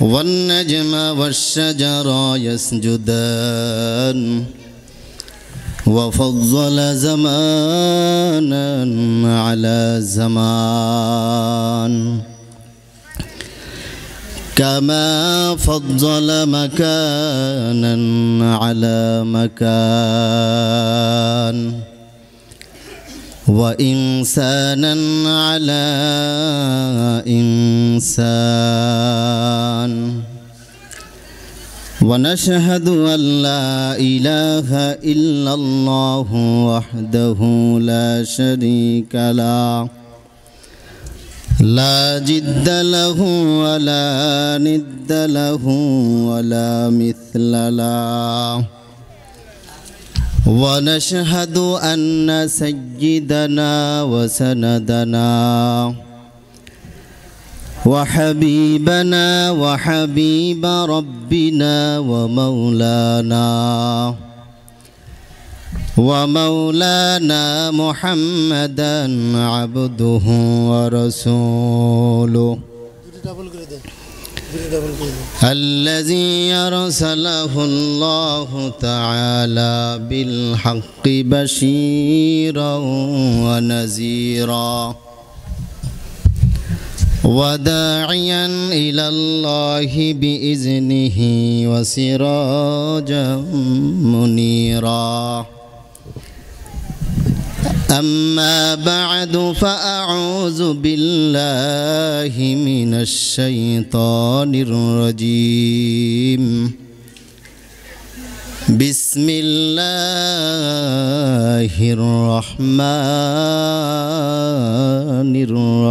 والنجم والشجر يسجدان وفضل زمانا على زمان كما فضل مكانا على مكان وإنسانا على إنسان ونشهد أن لا إله إلا الله وحده لا شريك له لا جد له ولا ند له ولا مثل له ونشهد أن سيدنا وسندنا وحبيبنا وحبيب ربنا ومولانا محمدا عبده ورسوله الذي أرسله الله تعالى بالحق بشيرا ونذيرا وداعيا إلى الله بإذنه وسراجا منيرا أما بعد فأعوذ بالله من الشيطان الرجيم بسم الله الرحمن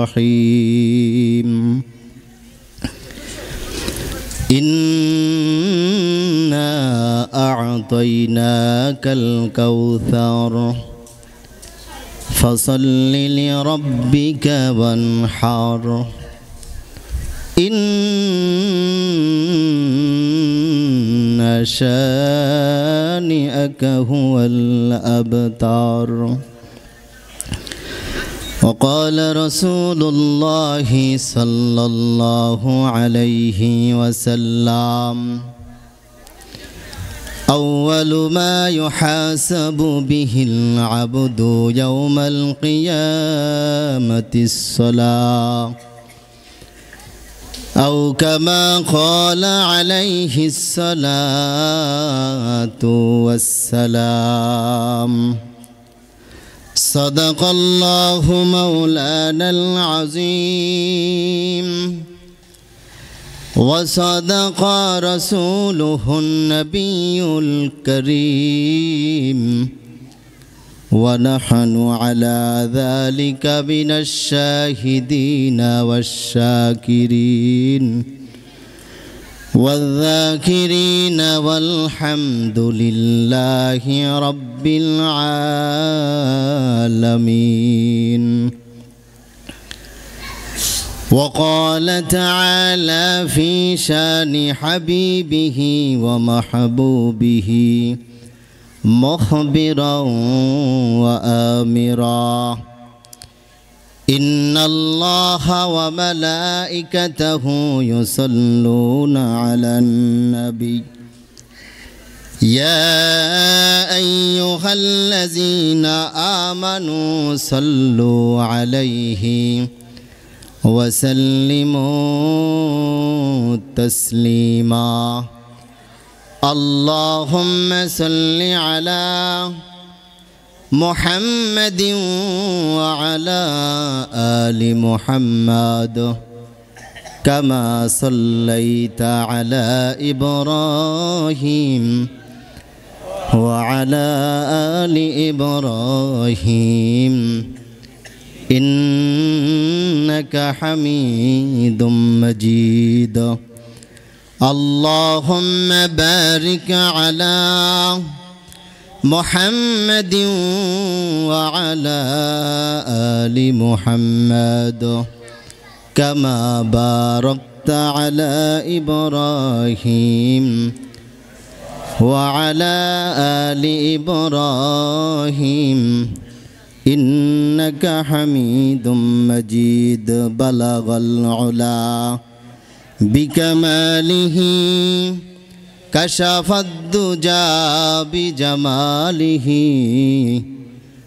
الرحيم إنا أعطيناك الكوثر فصل لربك وانحر إن شانئك هو الأبتر وقال رسول الله صلى الله عليه وسلم أول ما يحاسب به العبد يوم القيامة الصلاة أو كما قال عليه الصلاة والسلام صدق الله مولانا العظيم وصدق رسوله النبي الكريم ونحن على ذلك من الشاهدين والشاكرين والذاكرين والحمد لله رب العالمين وقال تعالى في شان حبيبه ومحبوبه مخبرا وآمرا إن الله وملائكته يصلون على النبي يا أيها الذين آمنوا صلوا عليه وسلموا تسليما اللهم صل على محمد وعلى آل محمد كما صليت على إبراهيم وعلى آل إبراهيم إنك حميد مجيد اللهم بارك على محمد وعلى آل محمد كما باركت على إبراهيم وعلى آل إبراهيم إنك حميد مجيد بلغ العلا بكماله كشف الدجى بجماله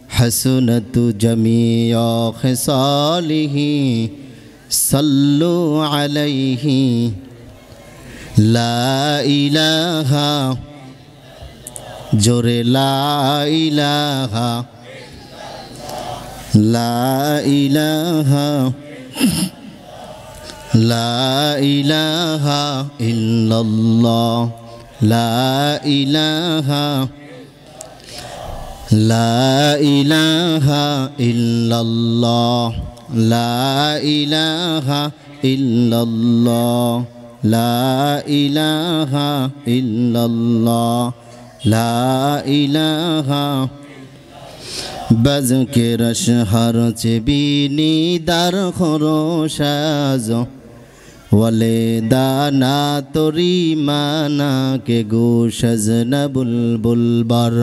حسنت جميع خصاله صلوا عليه لا إله جر لا إله لا إله لا إله إلا الله لا إله لا إله إلا الله لا إله إلا الله لا إله إلا الله لا إله بذكر الشهر تبيني دار خروشاز ولدانا تريمانا کے گوش زن بلبل بر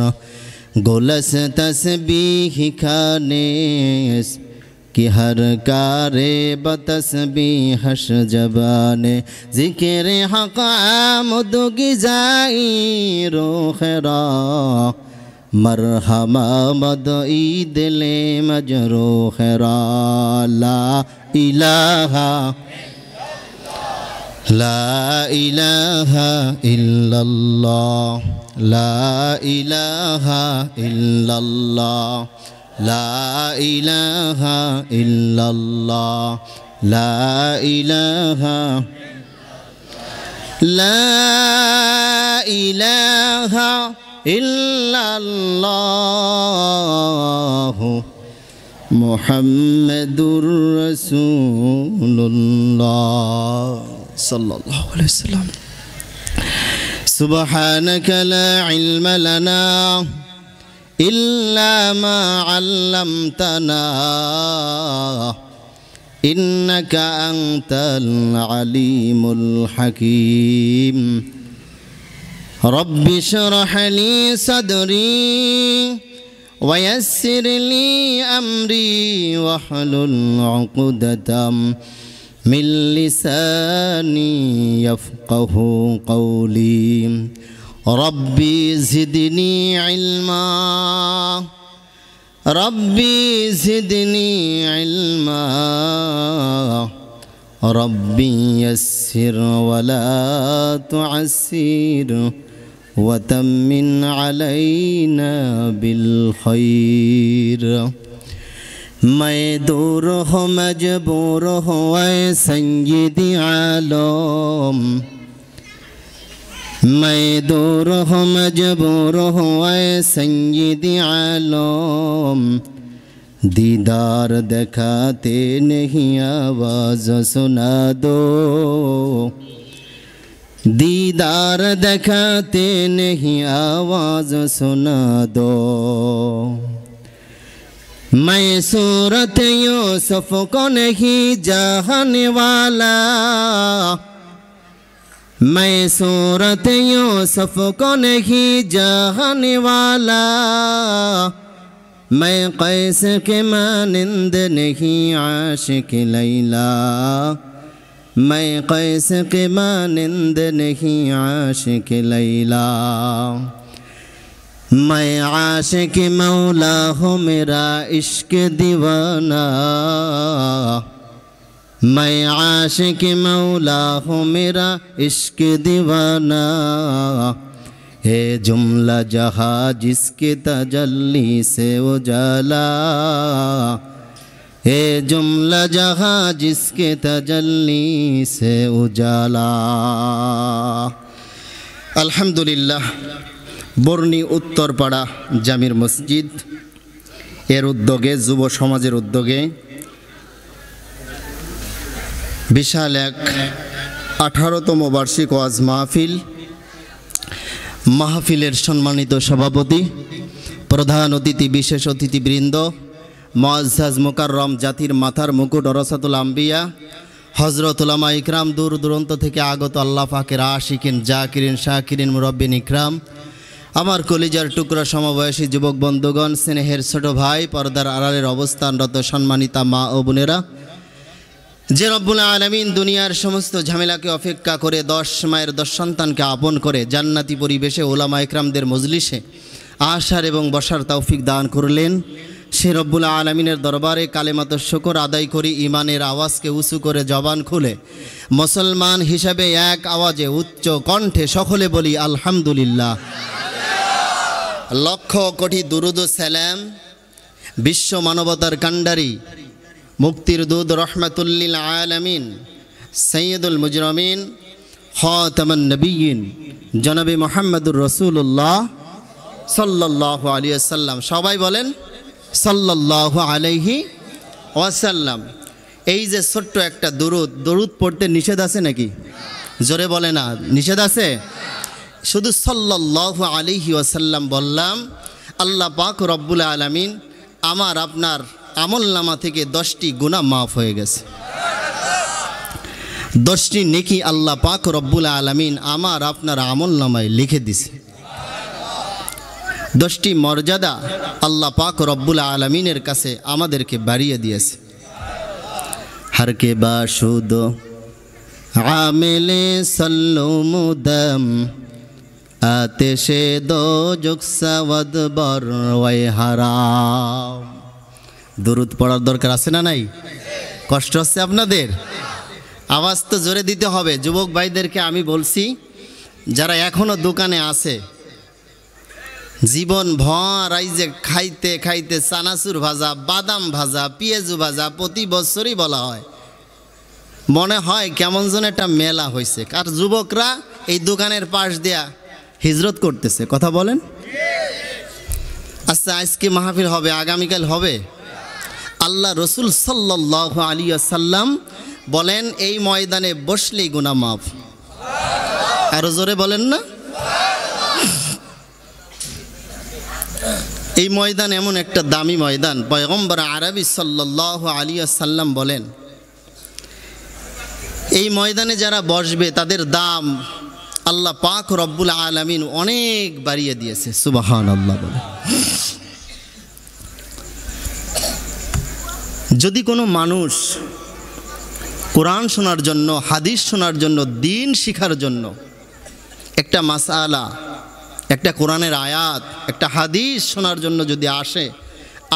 گلس تسبیح کھانیس کی ہر کارے بتسبیحش جبانے ذکر حق آمد گزائی روح را مرحبا مدعی دل مجروح را لا الہ لا إله إلا الله لا إله إلا الله لا إله إلا الله لا إله لا إله إلا الله محمد رسول الله صلى الله عليه وسلم سبحانك لا علم لنا إلا ما علمتنا إنك أنت العليم الحكيم رب اشرح لي صدري ويسر لي أمري واحلل عقدة من لساني يفقه قولي ربي زدني علما ربي زدني علما ربي يسر ولا تعسر وتمن علينا بالخير मैं दूर हो मजबूर हो ऐ सय्यदी आलम मैं दूर हो मजबूर हो ऐ सय्यदी आलम दीदार दिखाते नहीं आवाज़ सुना दो दीदार दिखाते नहीं आवाज़ सुना दो मैं सूरत यूसुफ को नहीं चाहने वाला मैं सूरत यूसुफ को नहीं चाहने वाला मैं कैस के मानिंद नहीं आशिक लैला मैं कैस के मानिंद नहीं आशिक लैला मैं आशिक मौला हूँ मेरा इश्क दीवाना मैं आशिक मौला हूँ मेरा इश्क दीवाना है जुमला जहाँ जिसके तजल्ली से उजाला है जुमला जहाँ जिसके तजल्ली से उजाला अल्हम्दुलिल्लाह বর্ণী উত্তরপাড়া জামির মসজিদ এর উদ্যোগে যুব সমাজের উদ্যোগে বিশাল এক 18তম বার্ষিক ওয়াজ মাহফিলের সম্মানিত সভাপতি প্রধান অতিথি বিশেষ অতিথিবৃন্দ মুআজ্জাজ মুকাররম জাতির মাথার মুকুট ওরাসাতুল আম্বিয়া হযরত উলামা ইকরাম দূর দূরান্ত থেকে আগত আল্লাহ পাকের আশিকিন জাকিরিন শাকিরিন মুরাব্বিন ইকরাম আমার কলিজার টুকরা সমবয়সী যুবক বন্ধুগণ স্নেহের ছোট ভাই পর্দার আড়ালের অবস্থানরত সম্মানিতা মা ও বোনেরা যে রব্বুল আলামিন দুনিয়ার সমস্ত ঝামেলাকে অপেক্ষা করে 10 মায়ের 10 সন্তানকে আপন করে জান্নাতি পরিবেশে ওলামা ইকরামদের মজলিসে আসার এবং বসার তৌফিক দান করলেন, সে রব্বুল আলামিনের দরবারে কালেমাত শুকর আদায় করি, ইমানের আওয়াজকে উঁচু করে জবান খুলে মুসলমান হিসাবে এক আওয়াজে উচ্চ কণ্ঠে সকলে বলি আলহামদুলিল্লাহ। লক্ষ কোটি দুরুদ ও সালাম বিশ্ব মানবতার কাণ্ডারি, মুক্তির দুধ, রহমাতুল্লিল আলামিন, সৈয়দুল মুজরমিন, খাতামুন নবিয়্যিন জনাবে মুহাম্মদুর রাসূলুল্লাহ সাল্লাল্লাহু আলাইহি ওয়াসাল্লাম। সবাই বলেন সাল্লাল্লাহু আলাইহি ওয়াসাল্লাম। এই যে ছোট্ট একটা দরুদ পড়তে নিষেধ আছে নাকি? জোরে বলে না, নিষেধ আছে? শুধু সাল্লাল্লাহু আলাইহি ওয়াসাল্লাম বললাম, আল্লাহ পাক রব্বুল আলামিন আমার আপনার আমলনামা থেকে 10টি গুনাহ মাফ হয়ে গেছে। 10টি নেকি আল্লাহ পাক রব্বুল আলামিন আমার আপনার আমলনামায় লিখে দিছে। 10টি মর্যাদা আল্লাহ পাক রব্বুল আলামিনের কাছে আমাদেরকে বাড়িয়ে দিয়েছে। हर के बाशुद आमिले सल्लु मुदम आतिशे दो जुक्सवद बर वै हाराम। दुरूद पढ़ार दरकार आछे ना नाई? कष्ट हच्छे आपनादेर? आवाज तो जोरे दिते होबे। युवक भाईदेरके आमी बोलছি যারা এখনো দোকানে আছে, জীবন ভর এই যে খাইতে খাইতে চানাচুর ভাজা, বাদাম ভাজা, পেঁয়াজু ভাজা প্রতি বছরই বলা হয়, মনে হয় কেমন যেন একটা মেলা হয়েছে। আর যুবকরা এই দোকানের পাশ দিয়া হিজরত করতেছে। কথা বলেন? আচ্ছা, আজকে মাহফিল হবে, আগামীকাল হবে। আল্লাহ রসুল সাল্লাল্লাহু আলাইহি ওয়াসাল্লাম বলেন এই ময়দানে বসলেই গুনাহ মাফ। আরো জোরে বলেন না? এই ময়দান এমন একটা দামি ময়দান, পয়গম্বর আরবি সাল্লাল্লাহু আলাইহি ওয়াসাল্লাম বলেন এই ময়দানে যারা বসবে তাদের দাম আল্লাহ পাক রব্বুল আলামিন অনেক বাড়িয়ে দিয়েছে। সুবহানাল্লাহ বলে। যদি কোনো মানুষ কোরআন শোনার জন্য, হাদিস শোনার জন্য, দ্বীন শিখার জন্য একটা মাসআলা, একটা কোরআনের আয়াত, একটা হাদিস শোনার জন্য যদি আসে,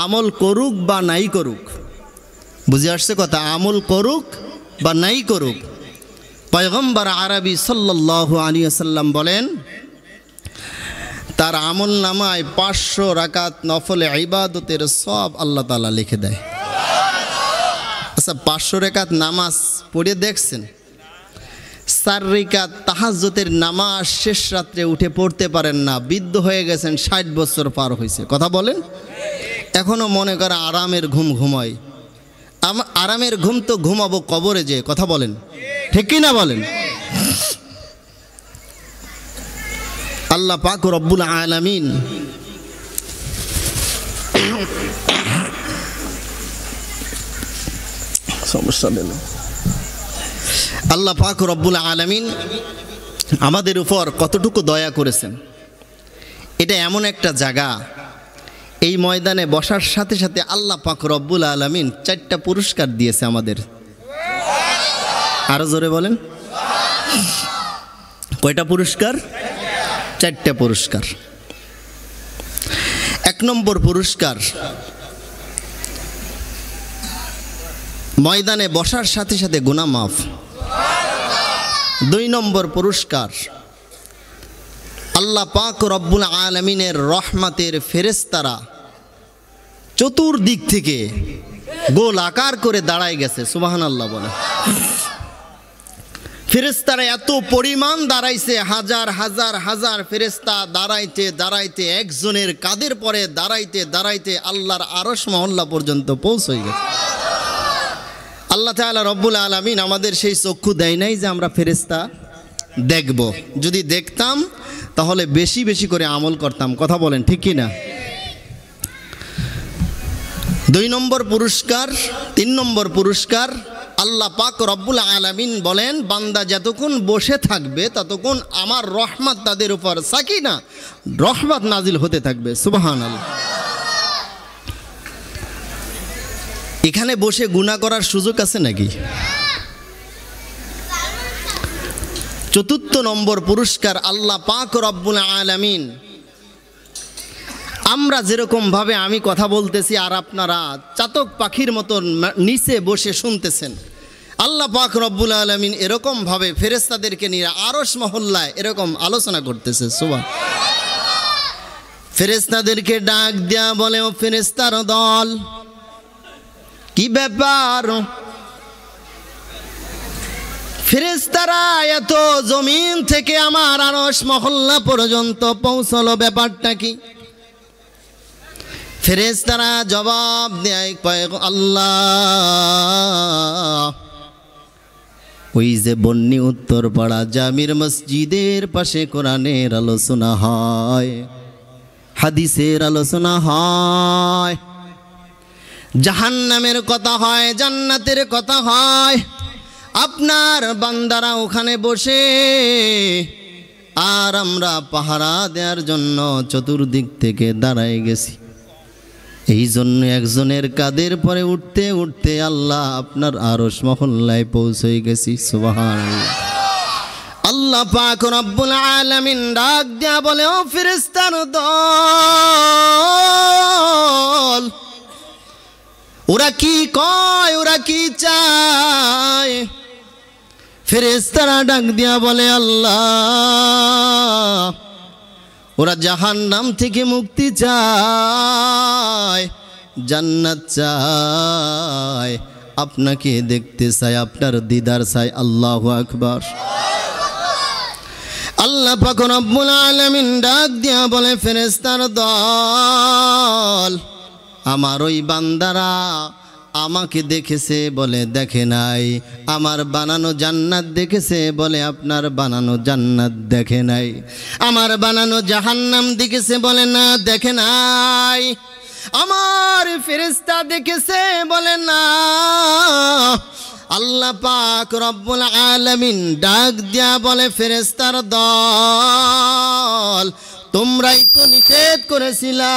আমল করুক বা নাই করুক, বুঝে আসছে কথা? আমল করুক বা নাই করুক, পয়গম্বর আরবি সাল্লাল্লাহু আলাইহি ওয়াসাল্লাম বলেন তার আমল নামায় 500 রাকাত নফল ইবাদতের সওয়াব আল্লাহ তাআলা লিখে দেয়। আচ্ছা, 500 রাকাত নামাজ পড়ে দেখছেন? 4 রাকাত তাহাজ্জুদের নামাজ শেষ রাত্রে উঠে পড়তে পারেন না, বৃদ্ধ হয়ে গেছেন, 60 বছর পার হয়েছে। কথা বলেন? এখনো মনে করে আরামের ঘুম ঘুমায়। আরামের ঘুম তো ঘুমাবো কবরে যে। কথা বলেন ঠিক কি না বলেন? আল্লাহ পাক রব্বুল আলামিন আল্লাহ পাক রব্বুল আলামিন আমাদের উপর কতটুকু দয়া করেছেন। এটা এমন একটা জায়গা, এই ময়দানে বসার সাথে সাথে আল্লাহ পাক রব্বুল আলামিন 4টা পুরস্কার দিয়েছে আমাদের। আরো জোরে বলেন, কয়টা পুরস্কার? 4টা পুরস্কার। 1 নম্বর পুরস্কার, ময়দানে বসার সাথে সাথে গুনাহ মাফ। 2 নম্বর পুরস্কার, আল্লাহ পাক রব্বুল আলামিনের রহমতের ফেরেশতারা চতুর্দিক থেকে গোল আকার করে দাঁড়ায় গেছে। সুবহানাল্লাহ বলে। ফেরেশতারা এত পরিমাণ দাঁড়াইছে, হাজার হাজার হাজার ফেরেশতা দাঁড়াইতে দাঁড়াইতে একজনের কাঁধের পরে দাঁড়াইতে দাঁড়াইতে আল্লাহর আরশ মহল্লা পর্যন্ত পৌঁছে গেছে। আল্লাহ তাআলা রব্বুল আলামিন আমাদের সেই চক্ষু দেয় নাই যে আমরা ফেরেশতা দেখব। যদি দেখতাম তাহলে বেশি বেশি করে আমল করতাম। কথা বলেন ঠিক কি না? 2 নম্বর পুরস্কার, 3 নম্বর পুরস্কার, আল্লাহ পাক রব্বুল আলামিন বলেন বান্দা যতক্ষণ বসে থাকবে ততক্ষণ আমার রহমত তাদের উপর সাকিনা রহমত নাজিল হতে থাকবে। সুবহানাল্লাহ। এখানে বসে গুনাহ করার সুযোগ আছে নাকি? চতুর্থ নম্বর পুরস্কার আল্লাহ পাক রব্বুল আলামিন, আমরা যেরকমভাবে আমি কথা বলতেছি আর আপনারা চাতক পাখির মতন নিচে বসে শুনতেছেন, আল্লাহ পাক রব্বুল আলামিন এরকমভাবে ফেরেশতাদেরকে নিয়ে আরশ মহল্লায় এরকম আলোচনা করতেছে। সুবহান। ফেরেশতাদেরকে ডাক দেয়া বলে, ও ফেরেশতার দল, কি ব্যাপার? ফেরেশতারা এত জমিন থেকে আমার আরশ মহল্লা পর্যন্ত পৌঁছলো, ব্যাপারটা কি? ফেরেশতারা জবাব দেয়, আল্লাহ, ওই যে বন্নি উত্তরপাড়া জামির মসজিদের পাশে কোরআনের আলোচনা হয়, হাদিসের আলোচনা হয়, জাহান্নামের কথা হয়, জান্নাতের কথা হয়, আপনার বান্দারা ওখানে বসে, আর আমরা পাহারা দেওয়ার জন্য চতুর্দিক থেকে দাঁড়ায় গেছি। এই জন্য একজনের কাদের পরে উঠতে উঠতে আল্লাহ আপনার আরশ মহল্লায় পৌঁছে গেছি। সুবহানাল্লাহ। আল্লাহ পাক রব্বুল আলামিন ডাক দেয়া বলে, ও ফেরেশতার দল, ওরা কি কয়, ওরা কি চায়? ফেরেশতারা ডাক দিয়া বলে, আল্লাহ, ওরা জাহান্নাম থেকে মুক্তি চায়, জান্নাত চায়, আপনাকে দেখতে চায়, আপনার দিদার চায়। আল্লাহু আকবার। আল্লাহ পাক রব্বুল আলামিন ডাক দিয়া বলে, ফেরেশতার দল, আমার ওই বান্দারা আমাকে দেখেছে বলে দেখে নাই, আমার বানানো জান্নাত দেখেছে বলে আপনার বানানো জান্নাত দেখে নাই, আমার বানানো জাহান্নাম দেখেছে বলে না দেখে নাই, আমার ফেরেশতা দেখেছে বলে না। আল্লাহ পাক রব্বুল আলামিন ডাক দিয়া বলে, ফেরেশতার দল, তোমরাই তো নিষেধ করেছিলা,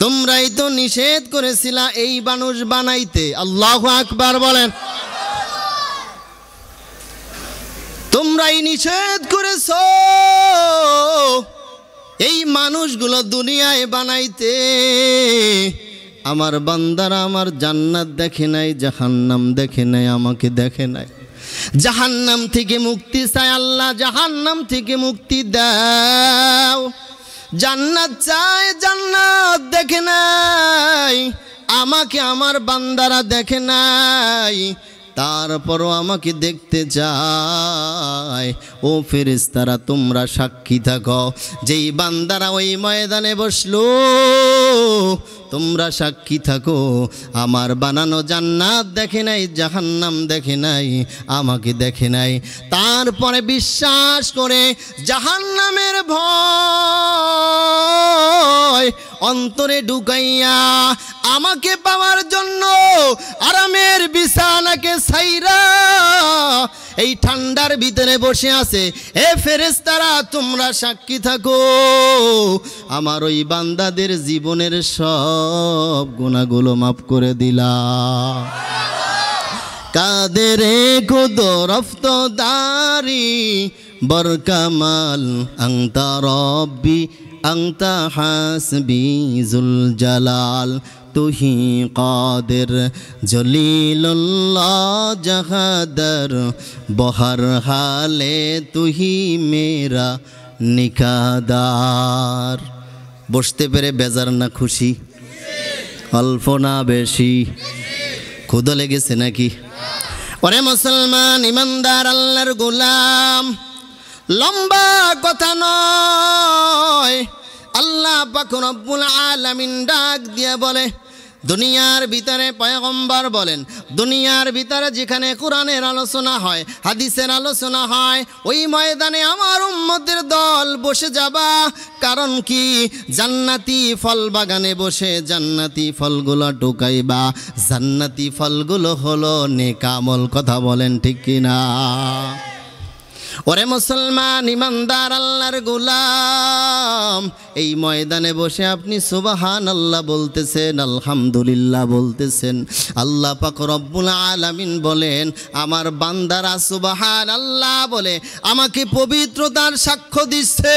তোমরাই তো নিষেধ করেছিলা এই মানুষ বানাইতে। আল্লাহু আকবার বলেন। তোমরাই নিষেধ করেছো এই মানুষগুলো দুনিয়ায় বানাইতে। আমার বান্দারা আমার জান্নাত দেখে নাই, জাহান্নাম দেখে নাই, আমাকে দেখে নাই। জাহান্নাম থেকে মুক্তি চায়, আল্লাহ জাহান্নাম থেকে মুক্তি দাও। জান্নাত চায়, জান্নাত দেখে নাই, আমাকে আমার বান্দারা দেখে নাই, তারপরও আমাকে দেখতে চায়। ও ফেরেশতারা, তোমরা সাক্ষী থাকো, যেই বান্দারা ওই ময়দানে বসলো, তোমরা সাক্ষী থাকো, আমার বানানো জান্নাত দেখে নাই, জাহান্নাম দেখে নাই, আমাকে দেখে নাই। তারপরে বিশ্বাস করে জাহান্নামের ভয় অন্তরে ঢুকাইয়া আমাকে পাওয়ার জন্য আরামের বিছানাকে ছাইরা এই ঠান্ডার ভিতরে বসে আছে। এ ফেরেশতারা, তোমরা সাক্ষী থাকো, আমার ওই বান্দাদের জীবনের সব গুনাহগুলো মাফ করে দিলাম। কাদেরে কুদরফত দারি বরকামাল আংতা রব্বি আংতা হাসবি জুল জালাল, তুহি কাদের জলিলুল্লাহ জাহাদর, বহর হালে তুহি মেরা নিকাদার। বসতে পেরে বেজার না খুশি? অল্প না বেশি? ক্ষুধা লেগেছে নাকি? ওরে মুসলমান ইমানদার আল্লাহর গোলাম, লম্বা কথা নয়, আল্লাহ পাক রব্বুল আলামিন ডাক দিয়ে বলে, দুনিয়ার ভিতরে পয়গম্বর বলেন, দুনিয়ার ভিতরে যেখানে কোরআনের আলোচনা হয়, হাদিসের আলোচনা হয়, ওই ময়দানে আমার উম্মতের দল বসে যাবা। কারণ কি? জান্নাতি ফল বাগানে বসে জান্নাতি ফলগুলো ঢুকাইবা। জান্নাতি ফলগুলো হলো নেক আমল। কথা বলেন ঠিক কিনা? ওরে মুসলমান ইমানদার আল্লাহর গোলাম, এই ময়দানে বসে আপনি সুবহানাল্লাহ বলতেছেন, আলহামদুলিল্লাহ বলতেছেন। আল্লাহ পাক রব্বুল আলামিন বলেন, আমার বান্দারা সুবহানাল্লাহ বলে আমাকে পবিত্রতার সাক্ষ্য দিচ্ছে।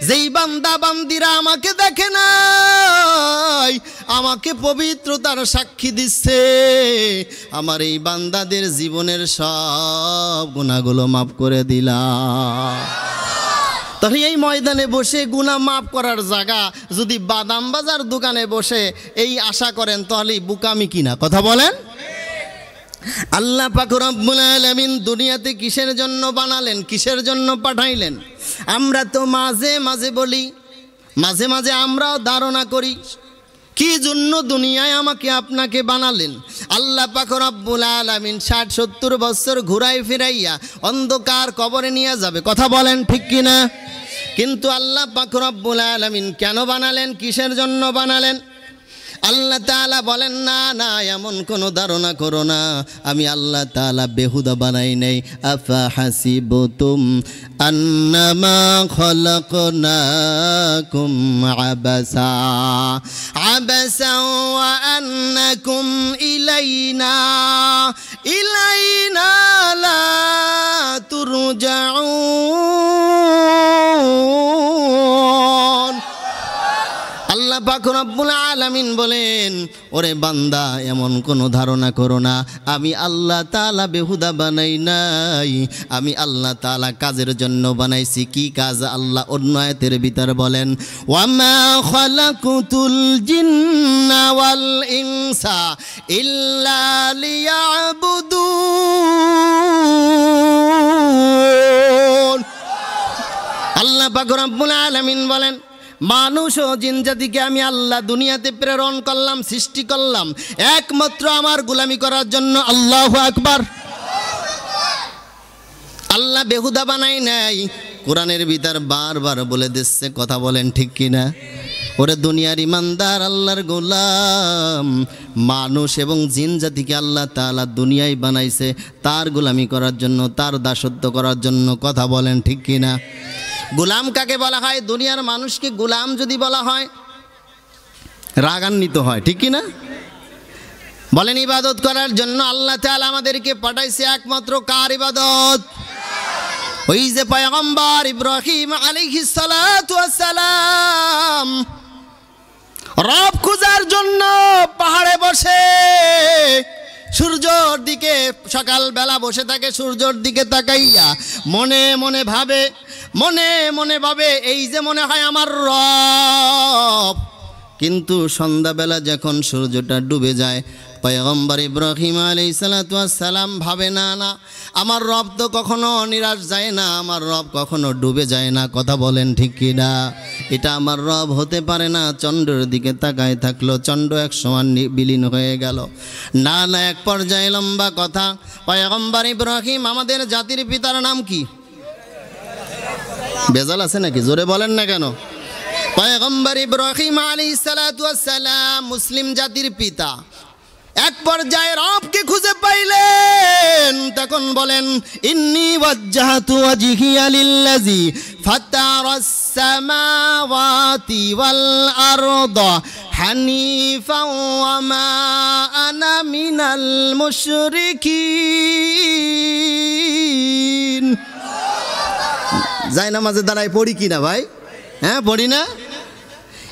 যেই বান্দা বান্দিরা আমাকে দেখে নাই, আমাকে পবিত্রতার সাক্ষী দিচ্ছে। আমার এই বান্দাদের জীবনের সব গুনাহগুলো মাফ করে দিলাম। তাহলে এই ময়দানে বসে গুনাহ মাফ করার জায়গা যদি বাদাম বাজার দোকানে বসে এই আশা করেন, তাহলে বুকামি কিনা কথা বলেন। আল্লাহ পাক রব্বুল আলামিন দুনিয়াতে কিসের জন্য বানালেন, কিসের জন্য পাঠাইলেন? আমরা তো মাঝে মাঝে বলি, মাঝে মাঝে আমরাও ধারণা করি কি জন্য দুনিয়ায় আমাকে আপনাকে বানালেন। আল্লাহ পাক রব্বুল আলামিন 60-70 বছর ঘুরাই ফিরাইয়া অন্ধকার কবরে নিয়ে যাবে, কথা বলেন ঠিক কিনা? কিন্তু আল্লাহ পাক রব্বুল আলামিন কেন বানালেন, কিসের জন্য বানালেন? আল্লাহ তাআলা বলেন, না না, এমন কোনো ধারণা করো না, আমি আল্লাহ তাআলা বেহুদা বানাই নাই। আফা হাসিবতুম আন্নামা খলাকনাকুম আবাসা আবাসা ওয়া আন্নাকুম ইলাইনা লা তুরজাউন। আল্লাহ পাক রব্বুল আলামিন বলেন, ওরে বান্দা এমন কোনো ধারণা করো না, আমি আল্লাহ তাআলা বেহুদা বানাই নাই, আমি আল্লাহ তাআলা কাজের জন্য বানাইছি। কি কাজ? আল্লাহ অন্য আয়াতের ভিতর বলেন, ওয়ামা খালাকুতুল জিন্না ওয়াল ইনসা ইল্লা লিয়াবুদুন। আল্লাহ পাক রব্বুল আলামিন বলেন, মানুষ ও জিন জাতিকে আমি আল্লাহ দুনিয়াতে প্রেরণ করলাম, সৃষ্টি করলাম একমাত্র আমার গোলামি করার জন্য। আল্লাহু আকবার। আল্লাহ বেহুদা বানাই নাই, কোরআনের ভিতর বারবার বলে দিচ্ছে, কথা বলেন ঠিক কিনা? ওরে দুনিয়ার ইমানদার আল্লাহর গোলাম, মানুষ এবং জিন জাতিকে আল্লাহ তাআলা দুনিয়ায় বানাইছে তার গোলামি করার জন্য, তার দাসত্ব করার জন্য, কথা বলেন ঠিক কিনা? গোলাম কাকে বলা হয়? দুনিয়ার মানুষকে গোলাম যদি বলা হয় রাগান্বিত হয়, ঠিক কিনা? বলেন ইবাদত করার জন্য আল্লাহ তাআলা আমাদেরকে পাঠাইছে একমাত্র কার ইবাদত? ওই যে পয়গম্বর ইব্রাহিম আলাইহিস সালাতু ওয়াস সালাম রব খোঁজার জন্য পাহাড়ে বসে সূর্যর দিকে সকালবেলা বসে থাকে, সূর্যর দিকে তাকাইয়া মনে মনে ভাবে এই যে মনে হয় আমার রব। কিন্তু সন্ধ্যাবেলা যখন সূর্যটা ডুবে যায়, পয়গম্বর ইব্রাহিম আলাইহিস সালাতু ওয়াস সালাম ভাবে, না না, আমার রব তো কখনো নিরাশ যায় না, আমার রব কখনো ডুবে যায় না, কথা বলেন ঠিক কিনা? এটা আমার রব হতে পারে না। চন্দ্রের দিকে তাকায় থাকলো, চন্দ্র এক সমান বিলীন হয়ে গেল। না না, এক পর্যায়ে লম্বা কথা, পয়গম্বর ইব্রাহিম আমাদের জাতির পিতার নাম কি? বেজাল আছে নাকি? জোরে বলেন না কেন? পয়গম্বর ইব্রাহিম আলাইহিস সালাতু ওয়াস সালাম মুসলিম জাতির পিতা। এক পর্যায়ে রবকে খুঁজে পাইলেন, তখন বলেন, ইন্নী ওয়াজ্জাহতু ওয়াজহিয়া লিল্লাযী ফাতারাস সামাওয়াতি ওয়াল আরদা হানিফাও ওয়া মা আনা মিনাল মুশরিকিন। যাই নামাজে দাঁড়ায় পড়ি কিনা ভাই? হ্যাঁ, পড়ি না?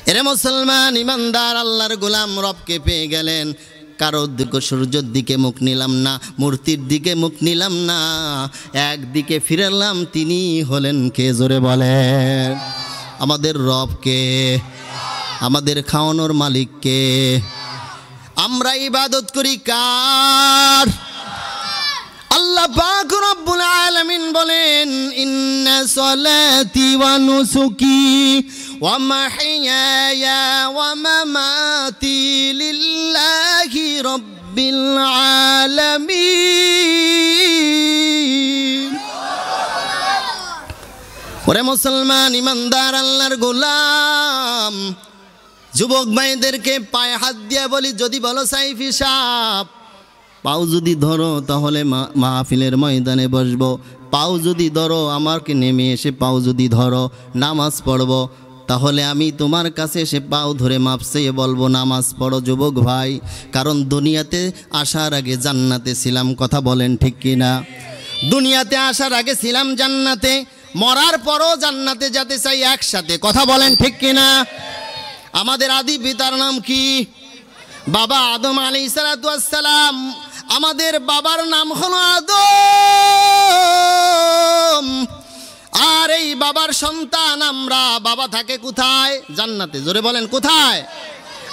এরে মুসলমান ইমানদার আল্লাহর গোলাম রবকে পেয়ে গেলেন, কারোর দিকে সূর্যের দিকে মুখ নিলাম না, মূর্তির দিকে মুখ নিলাম না, একদিকে ফিরালাম। তিনি হলেন কে? জোরে বলেন। আমাদের রবকে, আমাদের খাওয়ানোর মালিককে। আমরা ইবাদত করি কার? আল্লাহ পাক রব্বুল আলামিন বলেন, ইন্না সলাতি ওয়া নুসুকি ওয়া মাহইয়ায়া ওয়া মামাতি লিল্লাহি রাব্বিল আলামিন। ওরে মুসলমান ইমানদার আল্লাহর গোলাম, যুবক ভাইদেরকে পায়ে হাত দিয়ে বলি, যদি বলো সাইফি সাহেব, পাও যদি ধরো তাহলে মাহফিলের ময়দানে বসবো, পাও যদি ধরো, আমাকে নেমে এসে পাও যদি ধরো, নামাজ পড়ব, তাহলে আমি তোমার কাছে এসে পাও ধরে মাপ চেয়ে বলবো নামাজ পড়ো যুবক ভাই। কারণ দুনিয়াতে আসার আগে জান্নাতে ছিলাম, কথা বলেন ঠিক কিনা? দুনিয়াতে আসার আগে ছিলাম জান্নাতে, মরার পরও জান্নাতে যেতে চাই একসাথে, কথা বলেন ঠিক কিনা? আমাদের আদি পিতার নাম কি? বাবা আদম আলাইহিস সালাম। আমাদের বাবার নাম হলো আদম, আর এই বাবার সন্তান আমরা। বাবা থাকে কোথায়? জান্নাতে। জোরে বলেন কোথায়?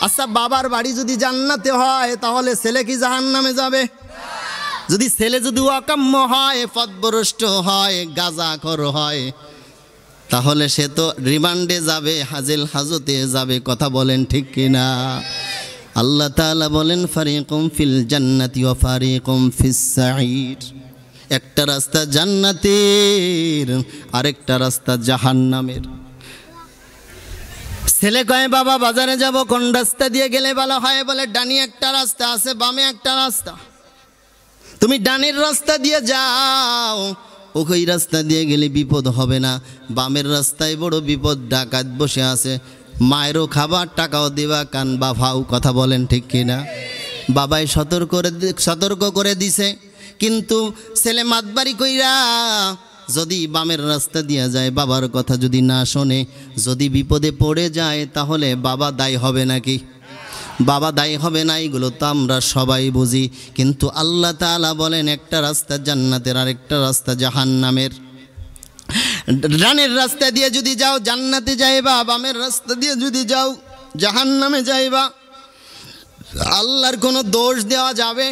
আচ্ছা, বাবার বাড়ি যদি জান্নাতে হয় তাহলে ছেলে কি জাহান্নামে যাবে? যদি ছেলে যদি অকাম্য হয়, পথভ্রষ্ট হয়, গাঁজাখোর হয়, তাহলে সে তো রিমান্ডে যাবে, হাজেল হাজতে যাবে, কথা বলেন ঠিক কিনা? আল্লাহ তাআলা বলেন ফারিকুম ফিল জান্নাতি ওয়া ফারিকুম ফিস সাঈর। একটা রাস্তা জান্নাতের, আরেকটা রাস্তা জাহান্নামের। ছেলে কয় বাবা বাজারে যাব, কোন রাস্তা দিয়ে গেলে ভালো হয়? বলে ডানি একটা রাস্তা আছে, বামে একটা রাস্তা, তুমি ডানের রাস্তা দিয়ে যাও, ওই রাস্তা দিয়ে গেলে বিপদ হবে না। বামের রাস্তায় বড় বিপদ, ডাকাত বসে আছে, মায়েরও খাবার, টাকাও দিবা, কান বা ভাও, কথা বলেন ঠিক কিনা? বাবাই সতর্ক করে দিছে, কিন্তু ছেলে মাতবাড়ি কইরা যদি বামের রাস্তা দিয়ে যায়, বাবার কথা যদি না শোনে, যদি বিপদে পড়ে যায়, তাহলে বাবা দায়ী হবে নাকি? বাবা দায়ী হবে না, এগুলো তো আমরা সবাই বুঝি। কিন্তু আল্লাহ তাআলা বলেন একটা রাস্তা জান্নাতের, আরেকটা রাস্তা জাহান্নামের। ডানের রাস্তা দিয়ে যদি যাও জান্নাতে যাইবা, বামের রাস্তা দিয়ে যদি যাও জাহান্নামে যাইবা। আল্লাহর কোনো দোষ দেওয়া যাবে?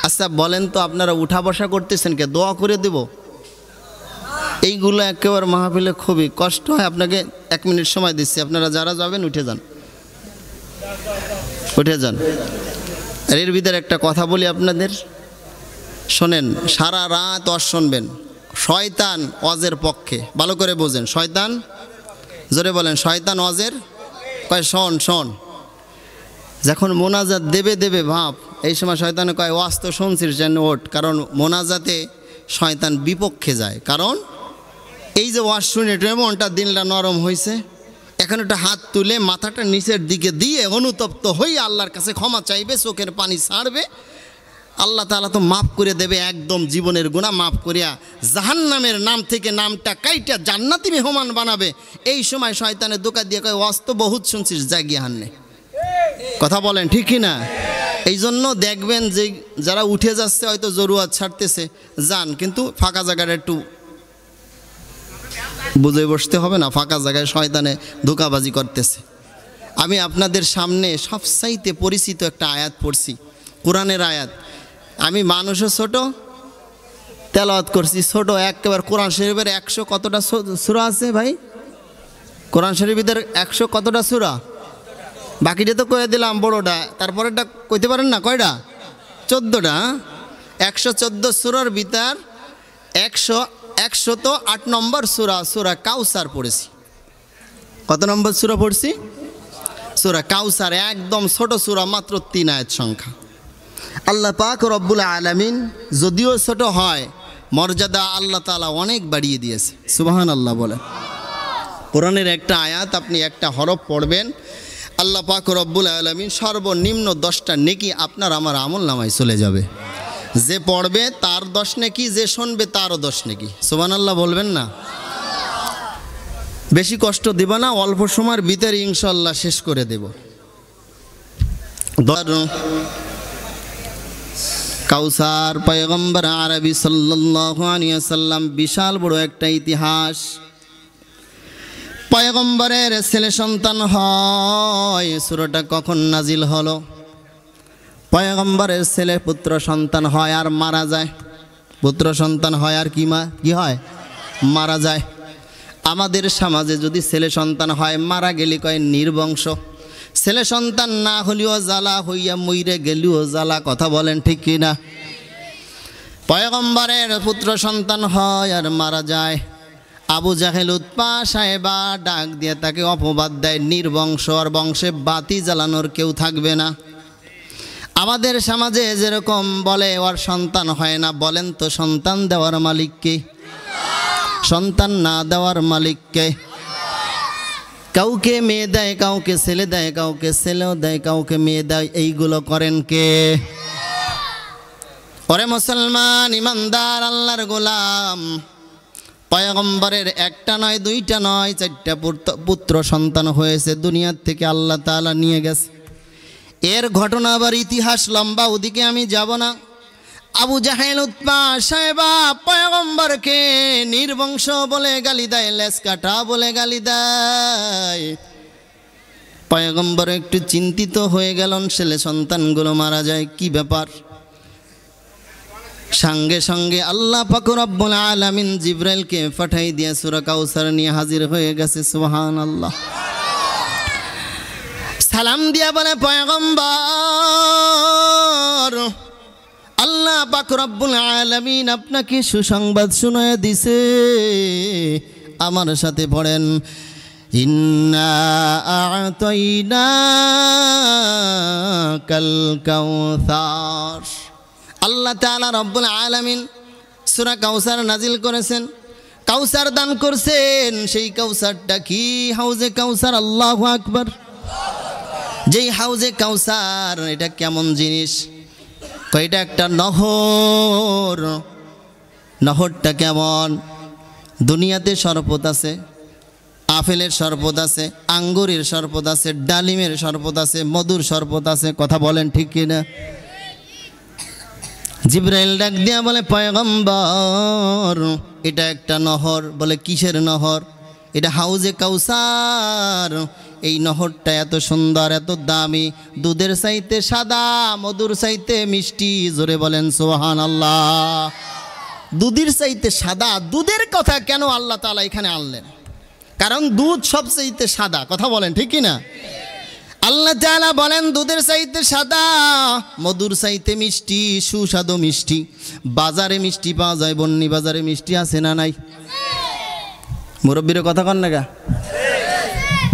আচ্ছা বলেন তো, আপনারা উঠা বসা করতেছেন কে? দোয়া করে দেব? এইগুলো একেবারে মাহফিলে খুবই কষ্ট হয়। আপনাকে 1 মিনিট সময় দিচ্ছি, আপনারা যারা যাবেন উঠে যান, উঠে যান। আর এর ভিতরে একটা কথা বলি আপনাদের, শোনেন, সারা রাত ওয়াজ শুনবেন। শয়তান ওয়াজের পক্ষে, ভালো করে বোঝেন। শয়তান, জোরে বলেন, শয়তান ওয়াজের কয় শোন শোন। যখন মোনাজাত দেবে ভাব, এই সময় শয়তানে কয় ওয়াজ তো শুনছিস যেন ওঠ। কারণ মোনাজাতে শয়তান বিপক্ষে যায়। কারণ এই যে ওয়াজ শুনে মনটা দিনটা নরম হয়েছে, এখন একটা হাত তুলে মাথাটা নিচের দিকে দিয়ে অনুতপ্ত হয়ে আল্লাহর কাছে ক্ষমা চাইবে, চোখের পানি ছাড়বে, আল্লাহ তাআলা তো মাফ করে দেবে, একদম জীবনের গুনাহ মাফ করিয়া জাহান্নামের নাম থেকে নামটা কাইটা জান্নাতি মেহমান বানাবে। এই সময় শয়তানের দোকা দিয়ে কয় ওয়াজ তো বহুত শুনছিস, জাগিয়ে হান্নে, কথা বলেন ঠিক কিনা? এই জন্য দেখবেন যে যারা উঠে যাচ্ছে হয়তো জরুয়াত ছাড়তেছে, যান, কিন্তু ফাঁকা জায়গাটা একটু বুঝে বসতে হবে না। ফাঁকা জায়গায় শয়তানে ধোঁকাবাজি করতেছে। আমি আপনাদের সামনে সবচাইতে পরিচিত একটা আয়াত পড়ছি, কোরআনের আয়াত। আমি মানুষও ছোট, তেলাওয়াত করছি ছোট, একেবারে কোরআন শরীফের 100 কতটা সূরা আছে ভাই? কোরআন শরীফের 100 কতটা সূরা? বাকিটা তো কয়ে দিলাম বড়টা, তারপরেটা কইতে পারেন না কয়টা? 14টা। 114 সূরার ভিতর 108 নম্বর সূরা, সূরা কাউসার পড়েছি। কত নম্বর সূরা পড়ছি? সূরা কাউসার, একদম ছোট সূরা, মাত্র 3 আয়াত সংখ্যা। আল্লাহ পাক রব্বুল আলামিন যদিও ছোট হয়, মর্যাদা আল্লাহ তাআলা অনেক বাড়িয়ে দিয়েছে। সুবহানাল্লাহ বলেন। কোরআনের একটা আয়াত আপনি একটা হরফ পড়বেন, আল্লাহ পাক রব্বুল আলামিন সর্বনিম্ন 10টা নেকি আপনার আমার আমলনামায় চলে যাবে। যে পড়বে তার 10 নেকি, যে শুনবে তারও 10 নেকি। সুবহানাল্লাহ বলবেন না? বেশি কষ্ট দেব না, অল্প সময়ের ভিতরে ইনশাআল্লাহ শেষ করে দেব। কাউসার, পয়গম্বর আরবি সাল্লাল্লাহু আলাইহি ওয়াসাল্লাম, বিশাল বড় একটা ইতিহাস। পয়গম্বরের ছেলে সন্তান হয়, সূরাটা কখন নাজিল হলো? পয়গম্বরের ছেলে পুত্র সন্তান হয় আর মারা যায়। পুত্র সন্তান হয় আর কি হয়? মারা যায়। আমাদের সমাজে যদি ছেলে সন্তান হয়, মারা গেলে কয় নির্বংশ। ছেলে সন্তান না হলেও জ্বালা, হইয়া মইরে গেলেও জ্বালা, কথা বলেন ঠিক কিনা? পয়গম্বরের পুত্র সন্তান হয় আর মারা যায়। আবু জাহেল উৎপা সাহেবা ডাক দিয়ে তাকে অপবাদ দেয়, নির্বংশ, আর বংশে বাতি জ্বালানোর কেউ থাকবে না। আমাদের সমাজে যেরকম বলে ওর সন্তান হয় না, বলেন তো সন্তান দেওয়ার মালিক কে? সন্তান না দেওয়ার মালিক কে? কাউকে মেয়ে দেয়, কাউকে ছেলে দেয়, কাউকে ছেলেও দেয়, কাউকে মেয়ে দেয়, এইগুলো করেন কে? ওরে মুসলমান ইমানদার আল্লাহর গোলাম, পয়গম্বরের একটা নয়, দুইটা নয়, চারটা পুত্র সন্তান হয়েছে, দুনিয়ার থেকে আল্লাহ তাআলা নিয়ে গেছে। এর ঘটনা আবার ইতিহাস লম্বা, ওদিকে আমি যাব না। আবু জাহেল, উতবা, সায়বা পয়গম্বরকে নির্বংশ বলে গালি দেয়, লেজ কাটা বলে গালি দেয়। পয়গম্বর একটু চিন্তিত হয়ে গেলেন, ছেলে সন্তানগুলো মারা যায়, কি ব্যাপার? সঙ্গে সঙ্গে আল্লাহ পাক রব্বুল আলামিন জিবরাইলকে পাঠাই দিয়ে সূরা কাউসার নিয়ে হাজির হয়ে গেছে। সুবহানাল্লাহ। সালাম দিয়া বলে, পয়গম্বর আল্লাহ পাক রব্বুল আলামিন আপনাকে সুসংবাদ শুনিয়ে দিছে, আমার সাথে পড়েন, ইন্না আ'তাইনাকাল কাউসার। আল্লাহ তাআলা রব্বুল আলামিন সূরা কাউসার নাজিল করেছেন, কাউসার দান করছেন। সেই কাউসারটা কি? হাউজে কাউসার। আল্লাহু আকবার। যেই হাউজে কাউসার, এটা কেমন জিনিস? কয়টা একটা নহর। নহরটা কেমন? দুনিয়াতে শরবত আছে, আপেলের শরবত আছে, আঙ্গুরের শরবত আছে, ডালিমের শরবত আছে, মধুর শরবত আছে, কথা বলেন ঠিক কিনা? জিবরাইল ডাক দিয়া বলে, পয়গম্বর এটা একটা নহর। বলে কিসের নহর? এটা হাউজে কাউসার। এই নহরটা এত সুন্দর, এত দামি, দুধের চাইতে সাদা, মধুর চাইতে মিষ্টি। জোরে বলেন সুবহানাল্লাহ। দুধের চাইতে সাদা। দুধের কথা কেন আল্লাহ তাআলা এখানে আনলেন? কারণ দুধ সবচাইতে সাদা, কথা বলেন ঠিক কিনা? আল্লাহ তাআলা বলেন দুধের চাইতে সাদা, মধুর চাইতে মিষ্টি, সুস্বাদু মিষ্টি। বাজারে মিষ্টি পাওয়া যায়, বন্নি বাজারে মিষ্টি আছে না নাই? মুরব্বীর কথা কন না গা?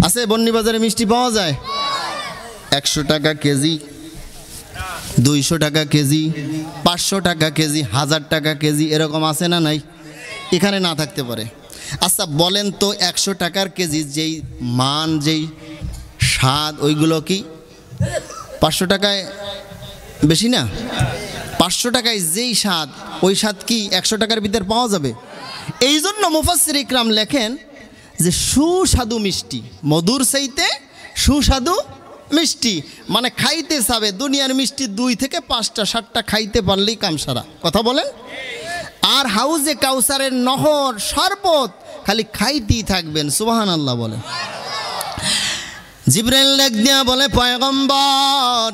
আছে, বন্নি বাজারে মিষ্টি পাওয়া যায়। 100 টাকা কেজি, 200 টাকা কেজি, 500 টাকা কেজি, 1000 টাকা কেজি, এরকম আছে না নাই? এখানে না থাকতে পারে। আচ্ছা বলেন তো, 100 টাকার কেজি যেই মান, যেই স্বাদ, ওইগুলো কি 500 টাকায় বেশি না? 500 টাকায় যেই স্বাদ, ওই স্বাদ কি 100 টাকার ভিতর পাওয়া যাবে? এই জন্য মুফাসসির ইকরাম লেখেন যে সুস্বাদু মিষ্টি, মধুর চাইতে সুস্বাদু মিষ্টি, মানে খাইতে চাবে। দুনিয়ার মিষ্টি 2 থেকে 5টা 7টা খাইতে পারলেই কাম সারা, কথা বলেন। আর হাউজে কাউসারের নহর শরবত খালি খাইতেই থাকবেন। সুবহানাল্লাহ বলে। জিবরাইল ডাক দিয়া বলে, পয়গম্বর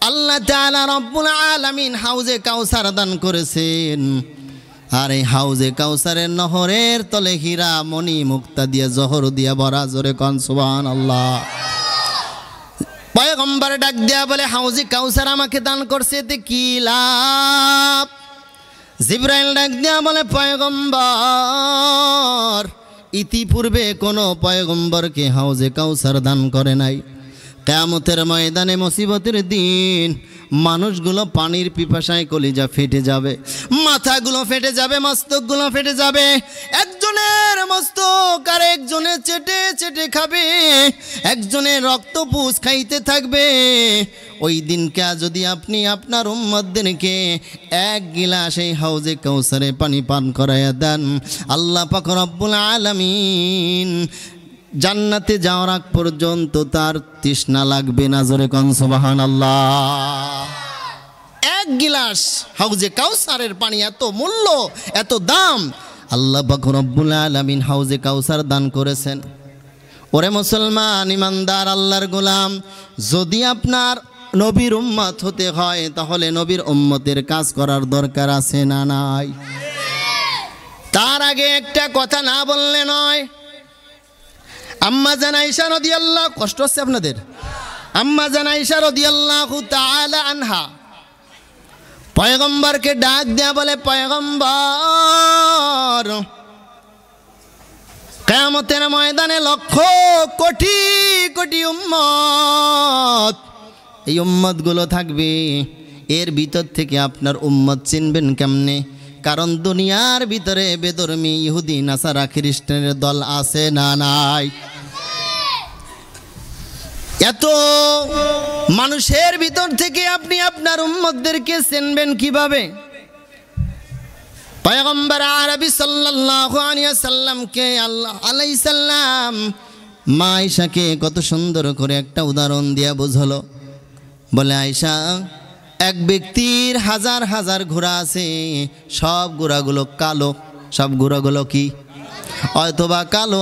আল্লাহ তাআলা রব্বুল আলামিন হাউজে কাউসার দান করেছেন। আর এই হাউজে কাউসারের নহরের তলে হীরা, মণি, মুক্তা দিয়া, জহর দিয়া ভরা। জোরে কোন সুবহানাল্লাহ। পয়গম্বর ডাক দিয়া বলে, হাউজে কাউসার আমাকে দান করছে, এতে কি লাভ? জিবরাইল ডাক দিয়া বলে, পয়গম্বর ইতিপূর্বে কোনো পয়গম্বরকে হাউজে কাউসার দান করে নাই। কিয়ামতের ময়দানে, মুসিবতের দিন, মানুষগুলো পানির পিপাসায় কলিজা ফেটে যাবে, মাথাগুলো ফেটে যাবে, মস্তকগুলো ফেটে যাবে। একজনের মস্তক আর একজনে চেটে চেটে খাবে, একজনের রক্তপুষ খাইতে থাকবে। ওই দিনকে যদি আপনি আপনার উম্মতদেরকে 1 গিলাস এই হাউজে কাউসারে পানি পান করাইয়া দেন, আল্লাহ পাক রব্বুল আলামিন জান্নাতে যাওয়ার আগ পর্যন্ত তার তৃষ্ণা লাগবে না। জোরে কোন সুবহানাল্লাহ। 1 গিলাস হাউজে কাউসারের পানি এত মূল্য, এত দাম। আল্লাহ পাক রব্বুল আলামিন হাউজে কাউসার দান করেছেন। ওরে মুসলমান ইমানদার আল্লাহর গোলাম, যদি আপনার নবীর উম্মত হতে হয়, তাহলে নবীর উম্মতের কাজ করার দরকার আছে না নাই? তার আগে একটা কথা না বললে নয়। আম্মা জান আয়েশা রাদিয়াল্লাহু, কষ্ট হচ্ছে আপনাদের? আম্মা জান আয়েশা রাদিয়াল্লাহু তাআলা আনহা পয়গম্বরকে ডাক দেয়া বলে, পয়গম্বর কিয়ামতের ময়দানে লক্ষ কোটি কোটি উম্মত এই উম্মতগুলো থাকবে। এর ভিতর থেকে আপনার উম্মত চিনবেন কেমনে? কারণ দুনিয়ার ভিতরে বেধর্মী ইহুদি নাসারা খ্রিস্টানের দল আছে না নাই? এত মানুষের ভিতর থেকে আপনি আপনার উম্মতদেরকে চিনবেন কিভাবে? পয়গম্বর আরবি সাল্লাল্লাহু আলাইহি ওয়াসাল্লামকে আল্লাহ আলাইহিস সালাম মা আয়েশাকে কত সুন্দর করে একটা উদাহরণ দিয়া বুঝালো। বলে, আয়েশা, এক ব্যক্তির হাজার হাজার ঘোড়া আছে, সব ঘোড়াগুলো কালো। সব ঘোড়াগুলো কি? অথবা কালো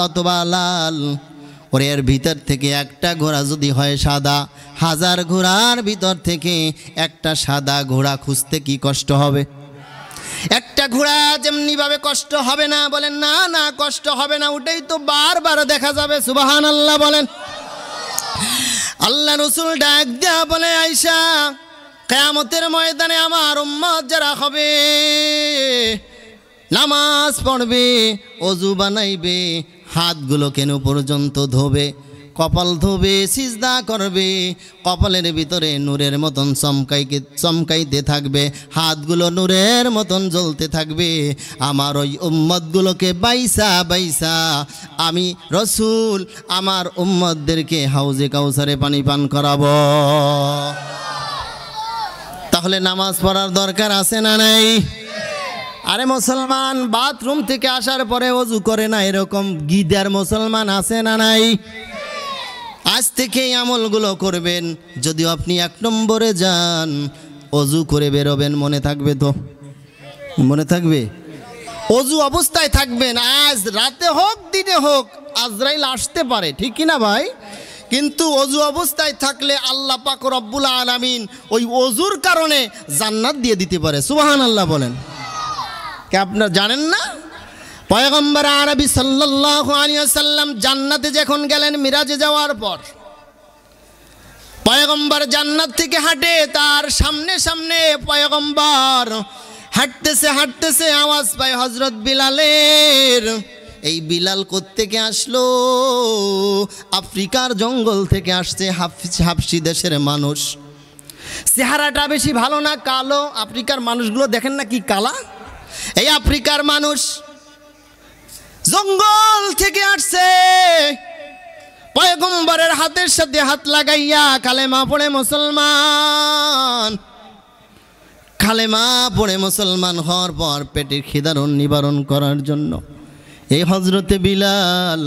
অথবা লাল। ওর এর ভিতর থেকে একটা ঘোড়া যদি হয় সাদা, হাজার ঘোড়ার ভিতর থেকে একটা সাদা ঘোড়া খুঁজতে কি কষ্ট হবে? একটা ঘোড়া যেমনিভাবে কষ্ট হবে না? বলেন না না, কষ্ট হবে না, ওটাই তো বারবার দেখা যাবে। সুবহানাল্লাহ বলেন। আল্লাহ রাসূল ডাক দেয়া বলে, আয়েশা, কিয়ামতের ময়দানে আমার উম্মত যারা হবে, নামাজ পড়বে, ওযু বানাইবে, হাতগুলো কেন পর্যন্ত ধোবে, কপাল ধোবে, সিজদা করবে, কপালের ভিতরে নূরের মতন চমকাইতে থাকবে, হাতগুলো নূরের মতন জ্বলতে থাকবে। আমার ওই উম্মতগুলোকে বাইসা বাইসা আমি রাসূল আমার উম্মতদেরকে হাউজে কাউসারে পানি পান করাবো। তাহলে নামাজ পড়ার দরকার আছে না নাই? আরে মুসলমান বাথরুম থেকে আসার পরে ওযু করে না, এরকম গিদার মুসলমান আছে না নাই? আজ থেকে এই আমলগুলো করবেন। যদিও আপনি 1 নম্বরে যান, ওযু করে বেরোবেন, মনে থাকবে তো? মনে থাকবে? ওযু অবস্থায় থাকবেন। আজ রাতে হোক দিনে হোক আজরাইল আসতে পারে, ঠিক কিনা ভাই? কিন্তু ওযু অবস্থায় থাকলে আল্লাহ পাক রব্বুল আলামিন ওই ওযুর কারণে জান্নাত দিয়ে দিতে পারে। সুবহানাল্লাহ বলেন। কে আপনারা জানেন না? পয়গম্বর আরবি সাল্লাল্লাহু আলাইহি ওয়াসাল্লাম জান্নাতে যখন গেলেন মিরাজে যাওয়ার পর, পয়গম্বর জান্নাত থেকে হাঁটে, তার সামনে সামনে পয়গম্বর হাঁটতেছে হাঁটতেছে আওয়াজ পায় হযরত বিলালের। এই বিলাল কোত্থেকে আসলো? আফ্রিকার জঙ্গল থেকে আসছে, হাবশি দেশের মানুষ। চেহারাটা বেশি ভালো না, কালো। আফ্রিকার মানুষগুলো দেখেন না কি কালা। এই আফ্রিকার মানুষ জঙ্গল থেকে আসছে, পয়গম্বরের হাতের সাথে হাত লাগাইয়া কালেমা পড়ে মুসলমান। কালেমা পড়ে মুসলমান হওয়ার পর পেটের খিদার নিবারণ করার জন্য এই হযরতে বিলাল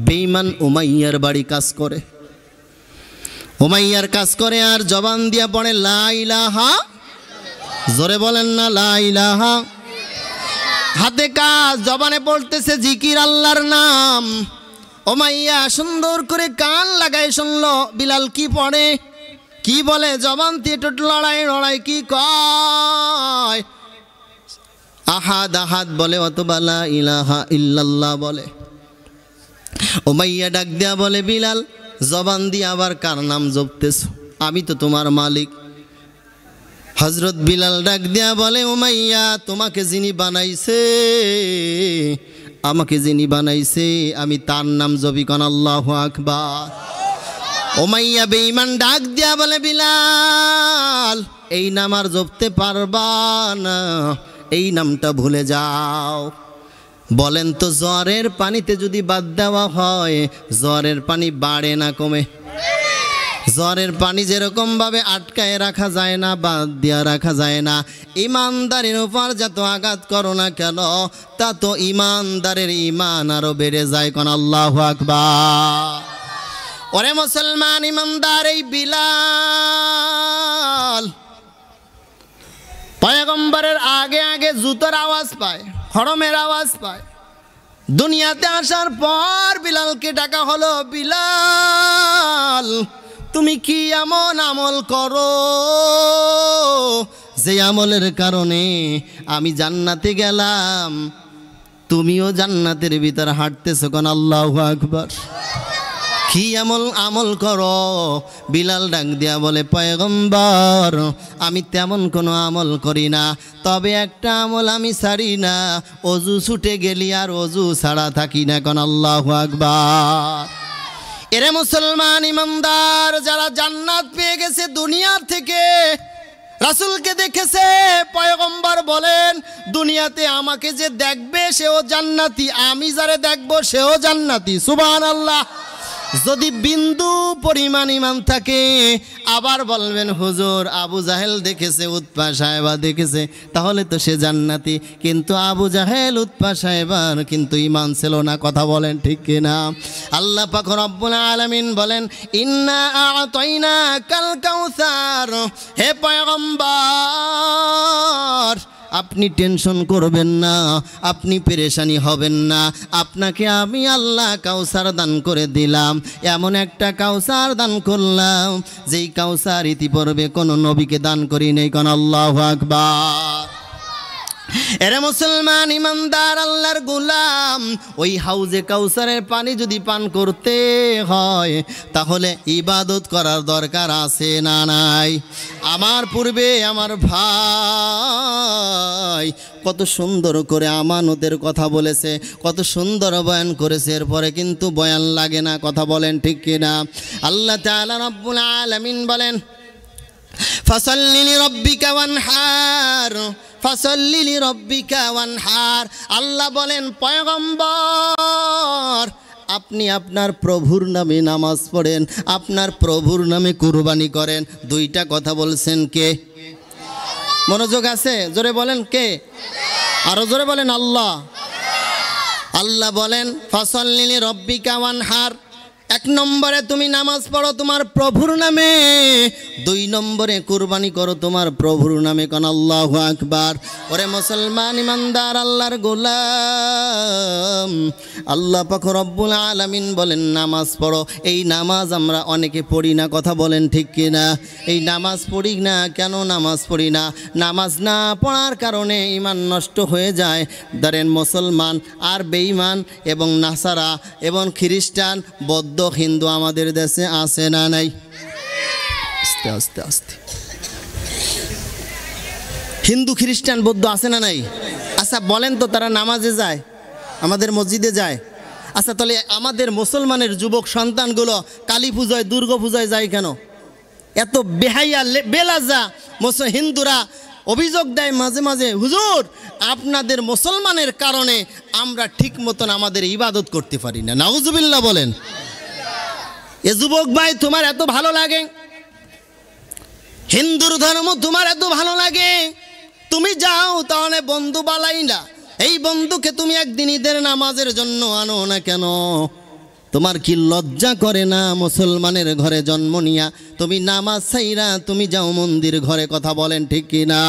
বেঈমান উমাইয়ার বাড়ি কাজ করে, উমাইয়ার কাজ করে, আর জবান দিয়া পড়ে লা ইলাহা। জোরে বলেন না, লা ইলাহা। হাতে কাজ, জবানে পড়তেছে জিকির, আল্লাহর নাম। উমাইয়া সুন্দর করে কান লাগায় শুনলো বিলাল কি পড়ে, কি বলে, জবান দিয়ে টোট লড়াই লড়াই কি কয়, আহাদ আহাদ বলে, অথবা লা ইলাহা ইল্লাল্লাহ বলে। উমাইয়া ডাক দেয়া বলে, বিলাল, জবান দিয়ে আবার কার নাম জপতেছ? আমি তো তোমার মালিক। হযরত বিলাল ডাক দেয়া বলে, উমাইয়া, তোমাকে যিনি বানাইছে, আমাকে যিনি বানাইছে, আমি তার নাম জপি, কোন আল্লাহু আকবার। উমাইয়া বেঈমান ডাক দেয়া বলে, বিলাল, এই নাম আর জপতে পারবা না, এই নামটা ভুলে যাও। বলেন তো, জ্বরের পানিতে যদি বাদ দেওয়া হয়, জ্বরের পানি বাড়ে না কমে? জ্বরের পানি যেরকম ভাবে আটকায় রাখা যায় না, বাদ দিয়া রাখা যায় না, ইমানদারের উপর যত আঘাত করো না কেন, তা তো ইমানদারের ইমান আরো বেড়ে যায়, কোন আল্লাহু আকবার। ওরে মুসলমান ইমানদার, এই বিলাল পয়গম্বরের আগে আগে জুতোর আওয়াজ পায়, খড়মের আওয়াজ পায়। দুনিয়াতে আসার পর বিলালকে ডাকা হলো, বিলাল, তুমি কি এমন আমল করো যে আমলের কারণে আমি জান্নাতে গেলাম, তুমিও জান্নাতের ভিতর হাঁটতেছো, কোন আল্লাহু আকবার। কি আমল করো? বিলাল ডাক দিয়া বলে, পয়গম্বর, আমি তেমন কোনো আমল করি না, তবে একটা আমল আমি ছাড়ি না, ওযু ছুটে গেলি আর ওযু ছাড়া থাকি না, কোন আল্লাহু আকবার। এরে মুসলমান ইমানদার, যারা জান্নাত পেয়ে গেছে দুনিয়া থেকে, রাসূলকে দেখেছে, পয়গম্বর বলেন দুনিয়াতে আমাকে যে দেখবে সেও জান্নাতি, আমি যারে দেখব সেও জান্নাতি। সুবহানাল্লাহ। যদি বিন্দু পরিমাণ ইমান থাকে, আবার বলবেন হুজুর আবু জাহেল দেখেছে, উতবা সাহেবা দেখেছে, তাহলে তো সে জান্নাতি। কিন্তু আবু জাহেল উতবা সাহেবার কিন্তু ইমান ছিল না। কথা বলেন ঠিক কিনা? আল্লাহ পাক রব্বুল আলামিন বলেন ইন্না আ'তাইনাকাল কাউসার। হে পয়গম্বর, আপনি টেনশন করবেন না, আপনি পেরেশানি হবেন না, আপনাকে আমি আল্লাহ কাউসার দান করে দিলাম। এমন একটা কাউসার দান করলাম যেই কাউসার ইতিপূর্বে কোনো নবীকে দান করি নেই। কোন আল্লাহু আকবার। এরে মুসলমান ইমানদার আল্লাহর গোলাম, ওই হাউজে কাউসারের পানি যদি পান করতে হয় তাহলে ইবাদত করার দরকার আছে না নাই? আমার পূর্বে আমার ভাই কত সুন্দর করে আমানতের কথা বলেছে, কত সুন্দর বয়ান করেছে, এরপরে কিন্তু বয়ান লাগে না। কথা বলেন ঠিক কিনা? আল্লাহ তাআলা রব্বুল আলামিন বলেন ফাসাল্লি লিরাব্বিকা ওয়ানহার, ফাসাল্লি লিরাব্বিকা ওয়ানহার। আল্লাহ বলেন পয়গম্বর, আপনি আপনার প্রভুর নামে নামাজ পড়েন, আপনার প্রভুর নামে কুরবানি করেন। দুইটা কথা বলছেন কে? মনোযোগ আছে? জোরে বলেন কে? আরো জোরে বলেন আল্লাহ। আল্লাহ বলেন ফাসাল্লি লিরাব্বিকা ওয়ানহার। এক নম্বরে তুমি নামাজ পড়ো তোমার প্রভুর নামে, দুই নম্বরে কুরবানি করো তোমার প্রভুর নামে। কোন আল্লাহু আকবার। ওরে মুসলমান ইমানদার আল্লাহর গোলাম, আল্লাহ পাক রব্বুল আলামিন বলেন নামাজ পড়ো। এই নামাজ আমরা অনেকে পড়ি না। কথা বলেন ঠিক কিনা? এই নামাজ পড়ি না কেন? নামাজ পড়ি না, নামাজ না পড়ার কারণে ঈমান নষ্ট হয়ে যায়। ধরেন মুসলমান আর বেঈমান এবং নাসারা এবং খ্রিস্টান, বৌদ্ধ, হিন্দু আমাদের দেশে আছে না নাই? আস্তে আস্তে আস্তে হিন্দু খ্রিস্টান বৌদ্ধ আছে না নাই? আচ্ছা বলেন তো, তারা নামাজে যায়, আমাদের মসজিদে যায়। আচ্ছা তাহলে আমাদের মুসলমানের যুবক সন্তানগুলো কালী পূজায়, দুর্গা পূজায় যায় কেন? এত বেহাইয়া বেলাজা হিন্দুরা অভিযোগ দেয় মাঝে মাঝে, হুজুর আপনাদের মুসলমানের কারণে আমরা ঠিক মতন আমাদের ইবাদত করতে পারি না। নাউজুবিল্লাহ বলেন। এ যুবক ভাই, তোমার এত ভালো লাগে হিন্দুর ধর্ম, তোমার এত ভালো লাগে, তুমি যাও তাহলে বন্ধু বালাই না, এই বন্ধুকে তুমি একদিন ঈদের নামাজের জন্য আনো না কেন? তোমার কি লজ্জা করে না? মুসলমানের ঘরে জন্ম নিয়া তুমি নামাজ ছাইরা তুমি যাও মন্দির ঘরে। কথা বলেন ঠিক কিনা?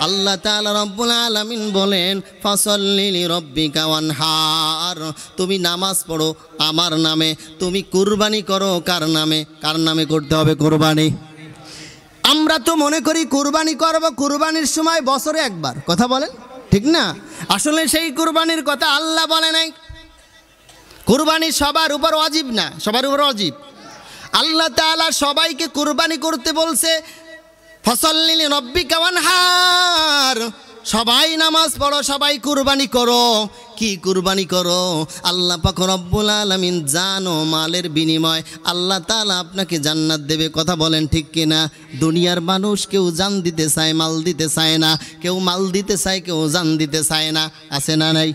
আল্লাহ তাআলা রব্বুল আলামিন বলেন ফাসাল্লি লিরাব্বিকা ওয়ানহার। তুমি নামাজ পড়ো আমার নামে, তুমি কুরবানি করো কার নামে? কার নামে করতে হবে কুরবানি? আমরা তো মনে করি কুরবানি করব কুরবানির সময় বছরে একবার। কথা বলেন ঠিক না? আসলে সেই কুরবানির কথা আল্লাহ বলে নাই। কুরবানি সবার উপর ওয়াজিব না, সবার উপর ওয়াজিব। আল্লাহ তাআলা সবাইকে কুরবানি করতে বলছে ফাসাল্লি লিরাব্বিকা ওয়ানহার। সবাই নামাজ পড়ো, সবাই কুরবানি করো। কি কুরবানি করো? আল্লাহ পাক রব্বুল আলামিন জান ও মালের বিনিময় আল্লাহ তাআলা আপনাকে জান্নাত দেবে। কথা বলেন ঠিক কিনা? দুনিয়ার মানুষ কেউ জান দিতে চায়, মাল দিতে চায় না। কেউ মাল দিতে চায়, কেউ জান দিতে চায় না। আছে না নাই?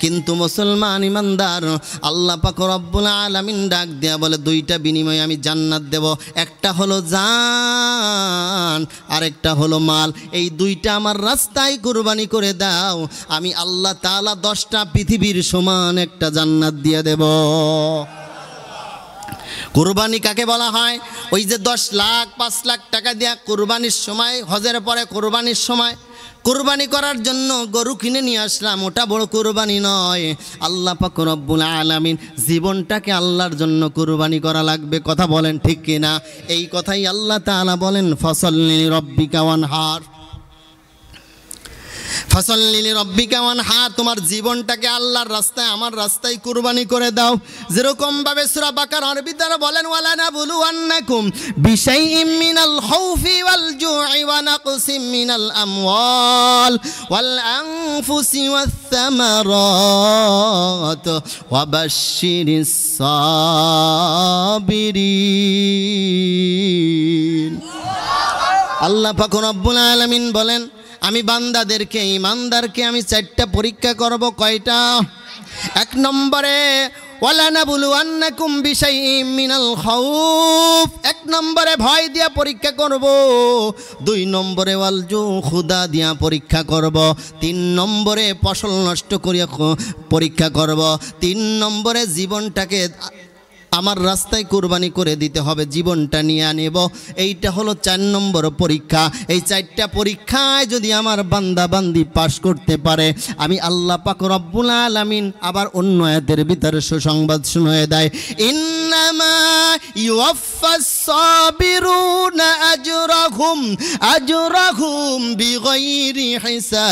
কিন্তু মুসলমান ইমানদার আল্লাহ পাক রব্বুল আলামিন ডাক দেয়া বলে দুইটা বিনিময়ে আমি জান্নাত দেব। একটা হলো জান, আরেকটা হলো মাল। এই দুইটা আমার রাস্তায় কুরবানি করে দাও, আমি আল্লাহ তাআলা 10টা পৃথিবীর সমান একটা জান্নাত দিয়ে দেব। কুরবানি কাকে বলা হয়? ওই যে 10 লাখ 5 লাখ টাকা দিয়া কুরবানির সময়, হজের পরে কুরবানির সময় কুরবানি করার জন্য গরু কিনে নিয়ে আসলাম, ওটা বড় কুরবানি নয়। আল্লাহ পাক রব্বুল আলামিন জীবনটাকে আল্লাহর জন্য কুরবানি করা লাগবে। কথা বলেন ঠিক কিনা? এই কথাই আল্লাহ তাআলা বলেন ফাসাল্লি লিরাব্বিকা ওয়ানহার। ফাসাল্লি লিরাব্বিকা ওয়ানহার, তোমার জীবনটাকে আল্লাহর রাস্তায় আমার রাস্তায় কুরবানি করে দাও। যেরকম ভাবে সূরা বাকারার ভিতরে বলেন ওয়ালা নাবলুওয়ান্নাকুম বিশাইইম মিনাল খাউফি ওয়াল জু'i ওয়া নাকসিম মিনাল আমওয়াল ওয়াল আনফুসি ওয়াস সামারাত ওয়া বাশশিরিস সাবিরিন। আল্লাহ পাক রব্বুল আলামিন বলেন আমি বান্দাদেরকে ঈমানদারকে আমি 4টা পরীক্ষা করব। কয়টা? 1 নম্বরে ওয়ালা নাবলুওয়ান্নাকুম বিশাইইম মিনাল খাউফ, 1 নম্বরে ভয় দিয়া পরীক্ষা করব। 2 নম্বরে ওয়াল জু ক্ষুধা দিয়া পরীক্ষা করব। 3 নম্বরে ফসল নষ্ট করিয়া পরীক্ষা করব। 3 নম্বরে জীবনটাকে আমার রাস্তায় কুরবানি করে দিতে হবে, জীবনটা নিয়ে আনব। এইটা হলো 4 নম্বর পরীক্ষা। এই 4টা পরীক্ষায় যদি আমার বান্দা বান্দি পাশ করতে পারে, আমি আল্লাহ পাক রব্বুল আলামিন আবার অন্য আয়াতের ভিতরে সুসংবাদ শুনিয়ে দেয়, ইন্নামা ইউওয়াফাস সাবিরুনা আজরাহুম বিগাইরি হিসাব।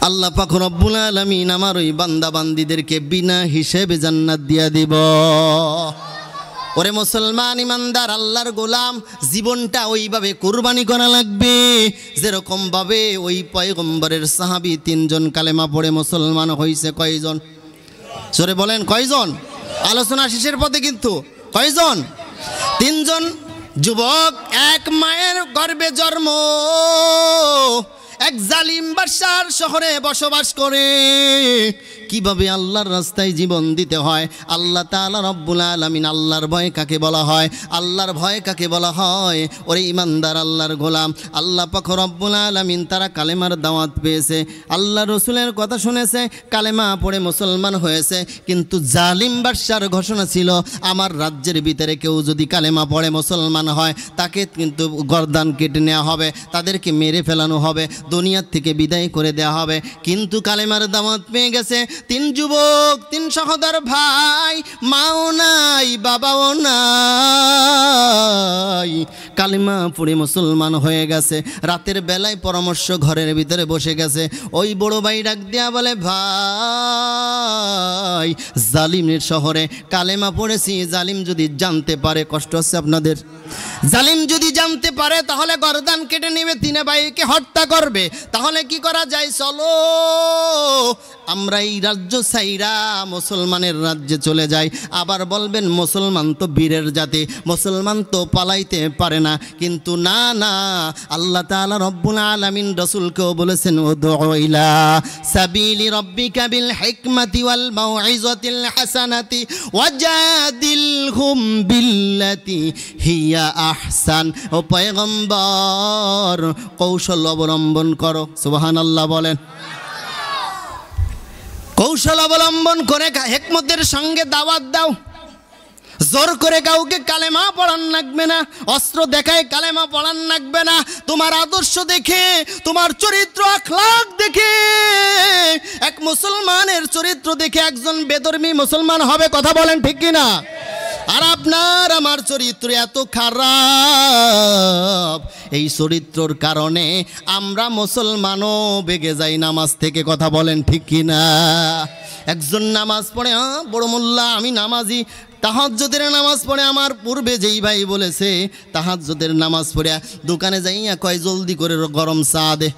আল্লাহ পাক রব্বুল আলামিন আমার ওই বান্দা বান্দিদেরকে বিনা হিসেবে জান্নাত দিয়া দিব। ওরে মুসলমান ইমানদার আল্লাহর গোলাম, জীবনটা ওইভাবে কুরবানি করা লাগবে যেরকম ভাবে ওই পয়গম্বরের সাহাবী 3 জন কালেমা পড়ে মুসলমান হইছে। কয়জন? জোরে বলেন কয়জন? আলোচনা শেষের পথে কিন্তু কয়জন? 3 জন যুবক, এক মায়ের গর্ভে জন্ম, এক জালিম বাদশার শহরে বসবাস করে। কিভাবে আল্লাহর রাস্তায় জীবন দিতে হয় আল্লাহ তাআলা রব্বুল আলামিন। আল্লাহর ভয় কাকে বলা হয়? আল্লাহর ভয় কাকে বলা হয়? ওরে ইমানদার আল্লাহর গোলাম, আল্লাহ পাক রব্বুল আলামিন তারা কালেমার দাওয়াত পেয়েছে, আল্লাহ রসুলের কথা শুনেছে, কালেমা পড়ে মুসলমান হয়েছে। কিন্তু জালিম বাদশার ঘোষণা ছিল আমার রাজ্যের ভিতরে কেউ যদি কালেমা পড়ে মুসলমান হয় তাকে কিন্তু গর্দান কেটে নেওয়া হবে, তাদেরকে মেরে ফেলানো হবে, দুনিয়ার থেকে বিদায় করে দেওয়া হবে। কিন্তু কালেমার দাওয়াত পেয়ে গেছে 3 যুবক, 3 সহোদর ভাই, মাও নাই বাবাও নাই, কালেমা পড়ে মুসলমান হয়ে গেছে। রাতের বেলায় পরামর্শ ঘরের ভিতরে বসে গেছে। ওই বড় ভাই ডাক দিয়া বলে, ভাই জালিমের শহরে কালেমা পড়েছি, জালিম যদি জানতে পারে, কষ্ট হচ্ছে আপনাদের, জালিম যদি জানতে পারে তাহলে গর্দান কেটে নেবে, 3 ভাইকে হত্যা করবে। তাহলে কি করা যায়? চলো আমরা এই রাজ্য ছাইরা মুসলমানের রাজ্যে চলে যাই। আবার বলবেন মুসলমান তো বীরের জাতি, মুসলমান তো পালাইতে পারে না। কিন্তু না না, আল্লাহ তাআলা রব্বুল আলামিন রাসূলকেও বলেছেন উদউ ইলা সাবিলি রাব্বিকা বিল হিকমাতি ওয়াল মাউইজাতিল হাসানাতি ওয়াজাদিলহুম বিল্লাতি হিয়া আহসান। ও পয়গম্বর, কৌশল অবলম্বন করো। সুবহানাল্লাহ বলেন। কৌশল অবলম্বন করে হিকমতের সঙ্গে দাওয়াত দাও। জোর করে কাউকে কালেমা পড়ান লাগবে না, অস্ত্র দেখায় কালেমা পড়ান লাগবে না। তোমার আদর্শ দেখে, তোমার চরিত্র আখলাক দেখে, এক মুসলমানের চরিত্র দেখে একজন বেধর্মী মুসলমান হবে। কথা বলেন ঠিক কিনা? আর আপনার আমার চরিত্র এত খারাপ, এই চরিত্রর কারণে আমরা মুসলমানও বেগে যাই নামাজ থেকে। কথা বলেন ঠিক কিনা? একজন নামাজ পড়ে, বড় মোল্লা আমি নামাজি, তাহাজ্জুদের নামাজ পড়ে। আমার পূর্বে যেই ভাই বলেছে তাহাজ্জুদের নামাজ পড়ে দোকানে যাইয়া কয় জলদি করে গরম চা দে।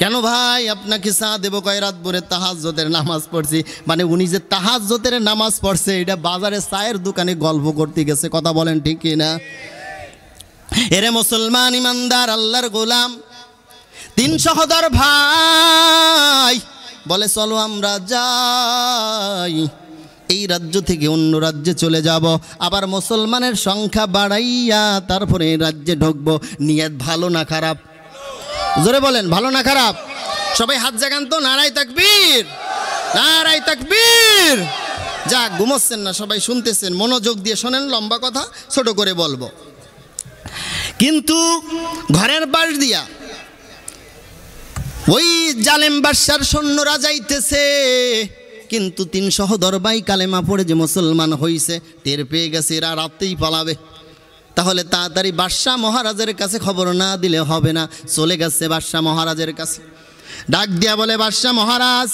কেন ভাই আপনাকে চা দেবো? কয় রাত ভরে তাহাজ্জুদের নামাজ পড়ছি। মানে উনি যে তাহাজ্জুদের নামাজ পড়ছে এটা বাজারে চায়ের দোকানে গল্প করতে গেছে। কথা বলেন ঠিক কিনা? এরে মুসলমান ইমানদার আল্লাহর গোলাম, 3 সহোদর ভাই বলে চলো আমরা যাই, এই রাজ্য থেকে অন্য রাজ্যে চলে যাব। আবার মুসলমানের সংখ্যা বাড়াইয়া তারপরে এই রাজ্যে ঢুকবো। নিয়ত ভালো না খারাপ? জোরে বলেন, ভালো না খারাপ? সবাই হাত জাগান তো, নারাই তাকবীর, নারাই তাকবীর। যা ঘুমোচ্ছেন না, সবাই শুনতেছেন, মনোযোগ দিয়ে শোনেন, লম্বা কথা ছোট করে বলবো। কিন্তু ঘরের পাশ দিয়া ওই জালেম বাদশার সৈন্যরা যাইতেছে, কিন্তু 3 সহোদর ভাই কালেমা পড়ে যে মুসলমান হইছে টের পেয়ে গেছে, এরা রাতেই পালাবে। তাহলে তাড়াতাড়ি বাদশাহ মহারাজের কাছে খবর না দিলে হবে না। চলে গেছে বাদশাহ মহারাজের কাছে, ডাক দিয়া বলে, বাদশাহ মহারাজ,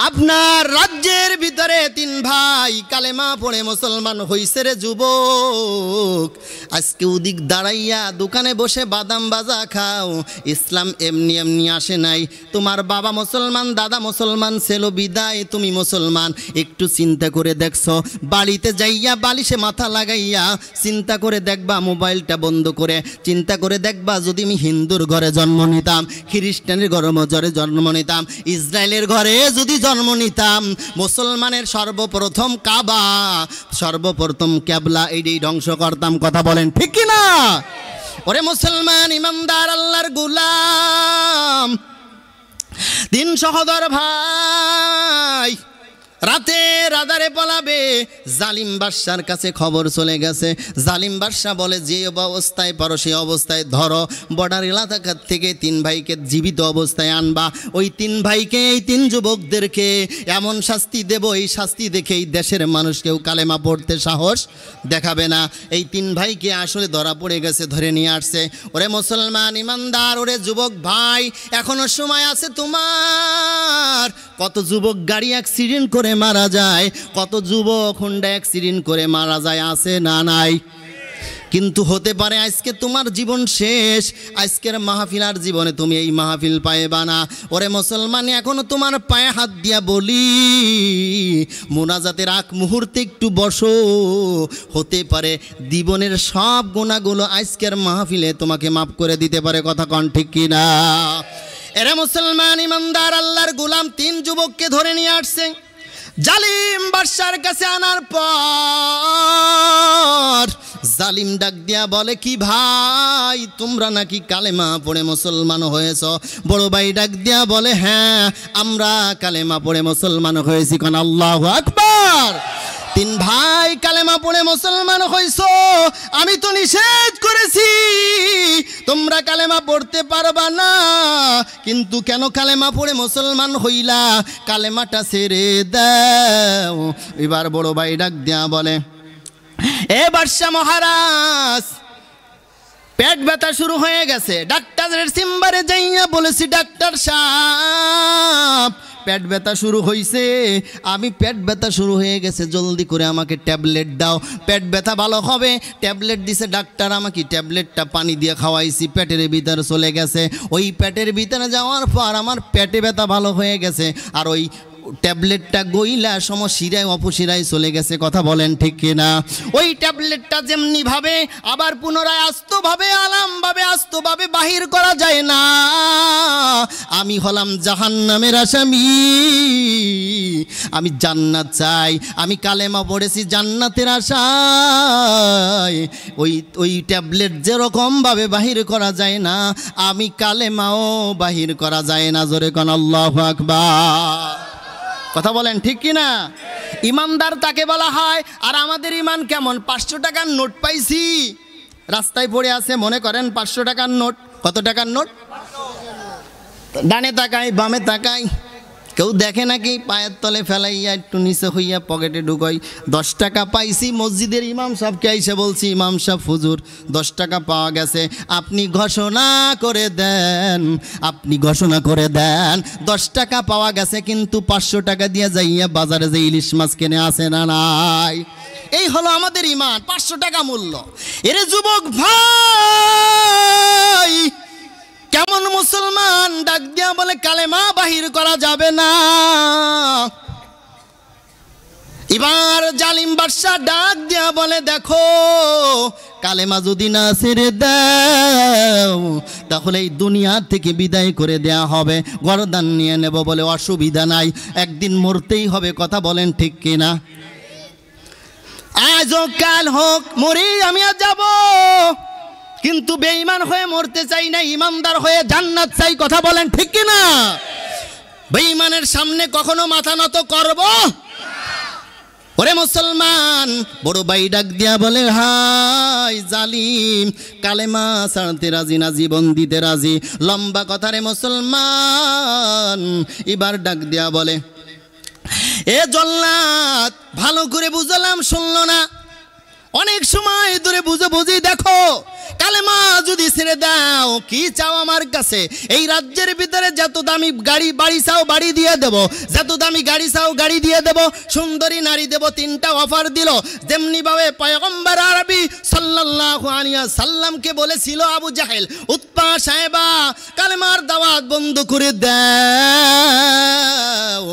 আপনার রাজ্যের ভিতরে 3 ভাই কালেমা পড়ে মুসলমান হইছে রে যুবক। আজকে ওদিক দাঁড়াইয়া দোকানে বসে বাদাম বাজা খাও। ইসলাম এমনি এমনি আসে নাই। তোমার বাবা মুসলমান, দাদা মুসলমান ছিল বিদায় তুমি মুসলমান। একটু চিন্তা করে দেখছো, বাড়িতে যাইয়া বালিশে মাথা লাগাইয়া চিন্তা করে দেখবা, মোবাইলটা বন্ধ করে চিন্তা করে দেখবা, যদি আমি হিন্দুর ঘরে জন্ম নিতাম, খ্রিস্টানের ঘরে জন্ম নিতাম, ইসরায়েলের ঘরে যদি জন্ম নিতাম, মুসলমানের সর্বপ্রথম কাবা, সর্বপ্রথম কেবলা এইটাই ধ্বংস করতাম। কথা বলেন ঠিক কি না? ওরে মুসলমান ইমানদার আল্লাহর গোলাম, 3 সহোদর ভাই রাতে রাদারে পলাবে। জালিম বাদশার কাছে খবর চলে গেছে। জালিম বাদশা বলে, যে অবস্থায় পারো সেই অবস্থায় ধরো, বর্ডার এলাকা থেকে 3 ভাইকে জীবিত অবস্থায় আনবা। ওই 3 ভাইকে, এই 3 যুবকদেরকে এমন শাস্তি দেব, এই শাস্তি দেখে এই দেশের মানুষ কেউ কালেমা পড়তে সাহস দেখাবে না। এই 3 ভাইকে আসলে ধরা পড়ে গেছে, ধরে নিয়ে আসছে। ওরে মুসলমান ইমানদার, ওরে যুবক ভাই, এখনো সময় আছে তোমার। কত যুবক গাড়ি অ্যাক্সিডেন্ট করে মারা যায়, কত যুবক হোন্ডা অ্যাক্সিডেন্ট করে মারা যায়, আছে না নাই? কিন্তু হতে পারে আজকে তোমার জীবন শেষ, আজকের মাহফিল আর জীবনে তুমি এই মাহফিল পাইবা না। ওরে মুসলমান, এখনো তোমার পায়ে হাত দিয়া বলি, মোনাজাতের আগ মুহূর্তে একটু বসো। হতে পারে জীবনের সব গুনাহগুলো আজকের মাহফিলে তোমাকে মাফ করে দিতে পারে। কথা কন ঠিক কিনা? এরে মুসলমান ইমানদার আল্লাহর গোলাম, 3 যুবককে ধরে নিয়ে আসছে জালিম বাদশার কাছে। আনার পর জালিম ডাক দিয়া বলে, কি ভাই, তোমরা নাকি কালেমা পড়ে মুসলমান হয়েছ? বড় ভাই ডাক দিয়া বলে, হ্যাঁ আমরা কালেমা পড়ে মুসলমান হয়েছি। কোন আল্লাহু আকবার। 3 ভাই কালেমা পড়ে মুসলমান হইছো, আমি তো নিষেধ করেছি তোমরা কালেমা পড়তে পারবা না, কিন্তু কেন কালেমা পড়ে মুসলমান হইলা? কালেমাটা ছেড়ে দাও। এবার বড় ভাই ডাক দিয়া বলে, এ বাদশা মহারাজ, পেট ব্যথা শুরু হয়ে গেছে। ডাক্তারের চেম্বারে যাইয়া বলেছি, ডাক্তার সাহেব পেট ব্যথা শুরু হয়েছে, আমি পেট ব্যথা শুরু হয়ে গেছে, জলদি করে আমাকে ট্যাবলেট দাও, পেট ব্যথা ভালো হবে। ট্যাবলেট দিছে ডাক্তার, আমাকে ট্যাবলেটটা পানি দিয়ে খাওয়াইছি, পেটের ভিতরে চলে গেছে। ওই পেটের ভিতরে যাওয়ার পর আমার পেটে ব্যথা ভালো হয়ে গেছে, আর ওই ট্যাবলেটটা গইলা সমশিরায় অপশিরায় চলে গেছে। কথা বলেন ঠিক কিনা? ওই ট্যাবলেটটা যেমনি ভাবে আবার পুনরায় আস্তভাবে আলামভাবে আস্তভাবে বাহির করা যায় না। আমি হলাম জাহান্নামের আসামি, আমি জান্নাত চাই, আমি কালেমা পড়েছি জান্নাতের আশায়। ওই ট্যাবলেট যেরকমভাবে বাহির করা যায় না, আমি কালেমাও বাহির করা যায় না। জোরে কোন আল্লাহু আকবার। কথা বলেন ঠিক কিনা? ইমানদার তাকে বলা হয়। আর আমাদের ইমান কেমন? 500 টাকার নোট পাইছি, রাস্তায় পড়ে আছে, মনে করেন 500 টাকার নোট। কত টাকার নোট? ডানে তাকাই বামে তাকাই, কেউ দেখে নাকি? পায়ের তলে ফেলাইয়া একটু নিচে হইয়া পকেটে ঢুকাই। 10 টাকা পাইছি, মসজিদের ইমাম সাহেবকে আইসে বলছি, ইমাম সাহেব হুজুর 10 টাকা পাওয়া গেছে, আপনি ঘোষণা করে দেন, আপনি ঘোষণা করে দেন 10 টাকা পাওয়া গেছে, কিন্তু 500 টাকা দিয়ে যাইয়া বাজারে যে ইলিশ মাছ কিনে আসে না নাই। এই হলো আমাদের ইমান, 500 টাকা মূল্য। এরে যুবক ভাই, কেমন মুসলমান ডাক দিয়া বলে কালেমা বাহির করা যাবে না। এবার জালিম বাদশা ডাক দিয়া বলে, দেখো কালেমা যদি না ছেড়ে দাও তাহলে এই দুনিয়া থেকে বিদায় করে দেয়া হবে, গর্দান নিয়ে নেব বলে অসুবিধা নাই, একদিন মরতেই হবে। কথা বলেন ঠিক কিনা? আজ হোক কাল হোক মরি আমি আর যাব, কিন্তু বেঈমান হয়ে মরতে চাই না, ইমানদার হয়ে জান্নাত চাই। কথা বলেন ঠিক কিনা? বেঈমানের সামনে কখনো মাথা নত করব? ওরে মুসলমান, বড় ভাই ডাক দিয়া বলে, হাই জালিম, কালেমা ছাড়তে রাজি না, জীবন দিতে রাজি। লম্বা কথা রে মুসলমান। এবার ডাক দিয়া বলে, এ জল্লাদ ভালো করে বুঝলাম, শুনলো না। অনেক সময় ধরে বুঝে বুঝি দেখো কালেমা যদি ছেড়ে দাও কি চাও আমার কাছে? এই রাজ্যের ভিতরে যত দামি গাড়ি বাড়ি চাও বাড়ি দিয়ে দেব, যত দামি গাড়ি চাও গাড়ি দিয়ে দেব, সুন্দরী নারী দেব। তিনটা অফার দিল। যেমনি ভাবে পয়গম্বর আরবি সাল্লাল্লাহু আলাইহি সাল্লামকে বলেছিল আবু জাহেল, উতবা সাহেবা কালেমার দাওয়াত বন্ধ করে দাও,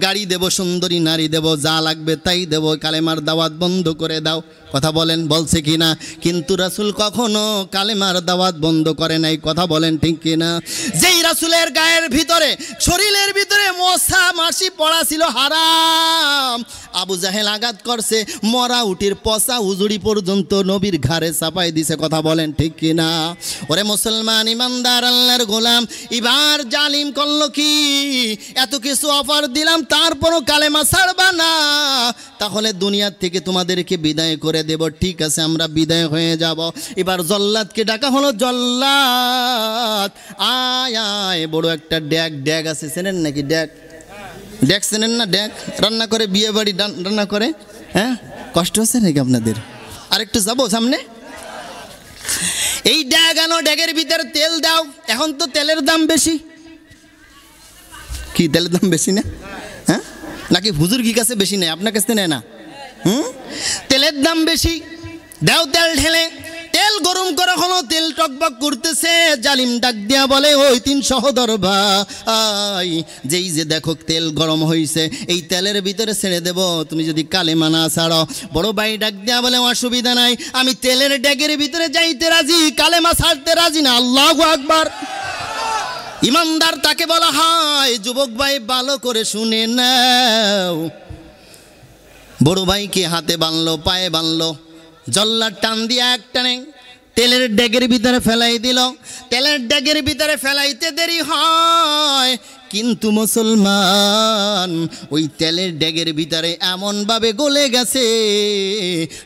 গাড়ি দেব, সুন্দরী নারী দেব, যা লাগবে তাই দেব, কালেমার দাওয়াত বন্ধ করে দাও। কথা বলেন, বলছে কিনা? কিন্তু রাসূল কখনো কালেমার দাওয়াত বন্ধ করে নাই। কথা বলেন ঠিক কিনা? যেই রাসূলের গায়ের ভিতরে শরীরের ভিতরে মশা মাছি পড়া ছিল হারাম, আবু জাহেল আঘাত করছে, মরা উটির পচা উজুড়ি পর্যন্ত নবীর ঘাড়ে চাপাই দিছে। কথা বলেন ঠিক কিনা? ওরে মুসলমান ইমানদার আল্লাহর গোলাম, এবার জালিম করলো কি? এত কিছু অফার দিলাম তারপরও কালেমা ছাড়বা না, তাহলে দুনিয়ার থেকে তোমাদেরকে বিদায় করে দেব। ঠিক আছে, আমরা বিদায় হয়ে যাব। এবার জল্লাদকে ডাকা হলো। জল্লাদ আয় আয়, বড় একটা ড্যাগ আছে, চেনেন নাকি? ড্যাগ চেনেন না? ড্যাগ রান্না করে, বিয়ে বাড়ি রান্না করে। হ্যাঁ, কষ্ট হচ্ছে নাকি আপনাদের? আরেকটু যাবো সামনে। এই ড্যাগ আনো, ড্যাগের ভিতরে তেল দাও। এখন তো তেলের দাম বেশি। কি তেলের দাম বেশি না? হ্যাঁ, নাকি হুজুর কি কাছে বেশি নেই? আপনার কাছে নেয় না? তেলের দাম বেশি। দাও তেল ঢেলে, তেল গরম করা হলো, তেল টকবক করতেছে। জালিম ডাক দিয়া বলে, ওই 3 সহোদর ভাই, যেই যে দেখো তেল গরম হয়েছে, এই তেলের ভিতরে ছেড়ে দেব, তুমি যদি কালেমা না ছাড়ো। বড় ভাই ডাক দিয়া বলে, অসুবিধা নাই, আমি তেলের ড্যাগের ভিতরে যাইতে রাজি, কালেমা ছাড়তে রাজি না। আল্লাহু আকবার। ইমানদার তাকে বলা হয়। যুবক ভাই ভালো করে শুনে নাও। বড় ভাইকে হাতে বাঁধলো, পায়ে বাঁধলো, জল্লাদ টান দিয়া এক টানে তেলের ড্যাগের ভিতরে ফেলাই দিল। তেলের ড্যাগের ভিতরে ফেলাইতে দেরি হয়, কিন্তু মুসলমান ওই তেলের ড্যাগের ভিতরে এমনভাবে গলে গেছে,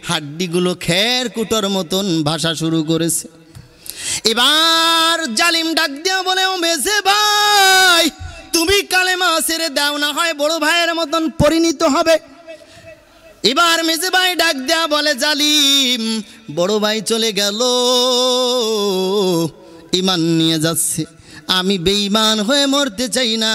হাড্ডিগুলো খের কুটোর মতন ভাসা শুরু করেছে। এবার জালিম ডাক দিয়া বলে, ও মেজে ভাই, তুমি কালেমা ছেড়ে দাও, না হয় বড় ভাইয়ের মতন পরিণত হবে। এবার মেজে ভাই ডাক দেয়া বলে, জালিম, বড় ভাই চলে গেল, ইমান নিয়ে যাচ্ছে, আমি বেঈমান হয়ে মরতে চাই না,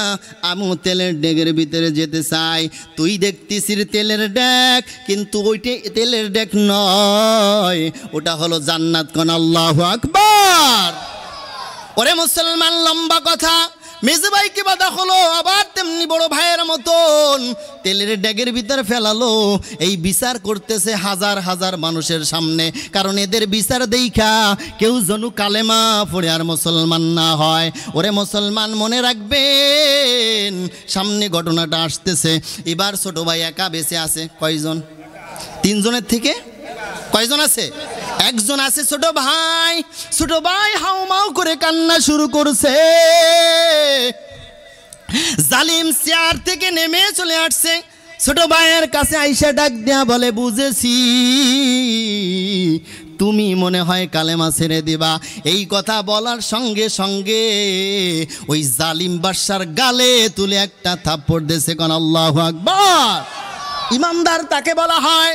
আমিও তেলের ড্যাগের ভিতরে যেতে চাই। তুই দেখতেছিস তেলের ড্যাগ, কিন্তু ওইটা তেলের ড্যাগ নয়, ওটা হলো জান্নাত। কোন আল্লাহু আকবার। ওরে মুসলমান, লম্বা কথা। মেজে ভাইকে বাধা হলো, আবার তেমনি বড় ভাইয়ের মতন তেলের ড্যাগের ভিতরে ফেলালো। এই বিচার করতেছে হাজার হাজার মানুষের সামনে, কারণ এদের বিচার দেখা কেউ যেন কালেমা পড়ে আর মুসলমান না হয়। ওরে মুসলমান, মনে রাখবেন, সামনে ঘটনাটা আসতেছে। এবার ছোট ভাই একা বেঁচে আছে। কয়জন? 3 জনের থেকে কয়জন আছে? 1 জন আছে। ছোট ভাই, ছোট ভাই হাউমাউ করে কান্না শুরু করছে। জালিম চেয়ার থেকে নেমে চলে আসছে, ছোট ভাইয়ের কাছে আইসা ডাক দেয়া বলে, বুঝেছি তুমি মনে হয় কালেমা ছেড়ে দিবা। এই কথা বলার সঙ্গে সঙ্গে ওই জালিম বাদশার গালে তুলে একটা থাপ্পড় দিয়েছে। কোন আল্লাহু আকবার। ইমানদার তাকে বলা হয়।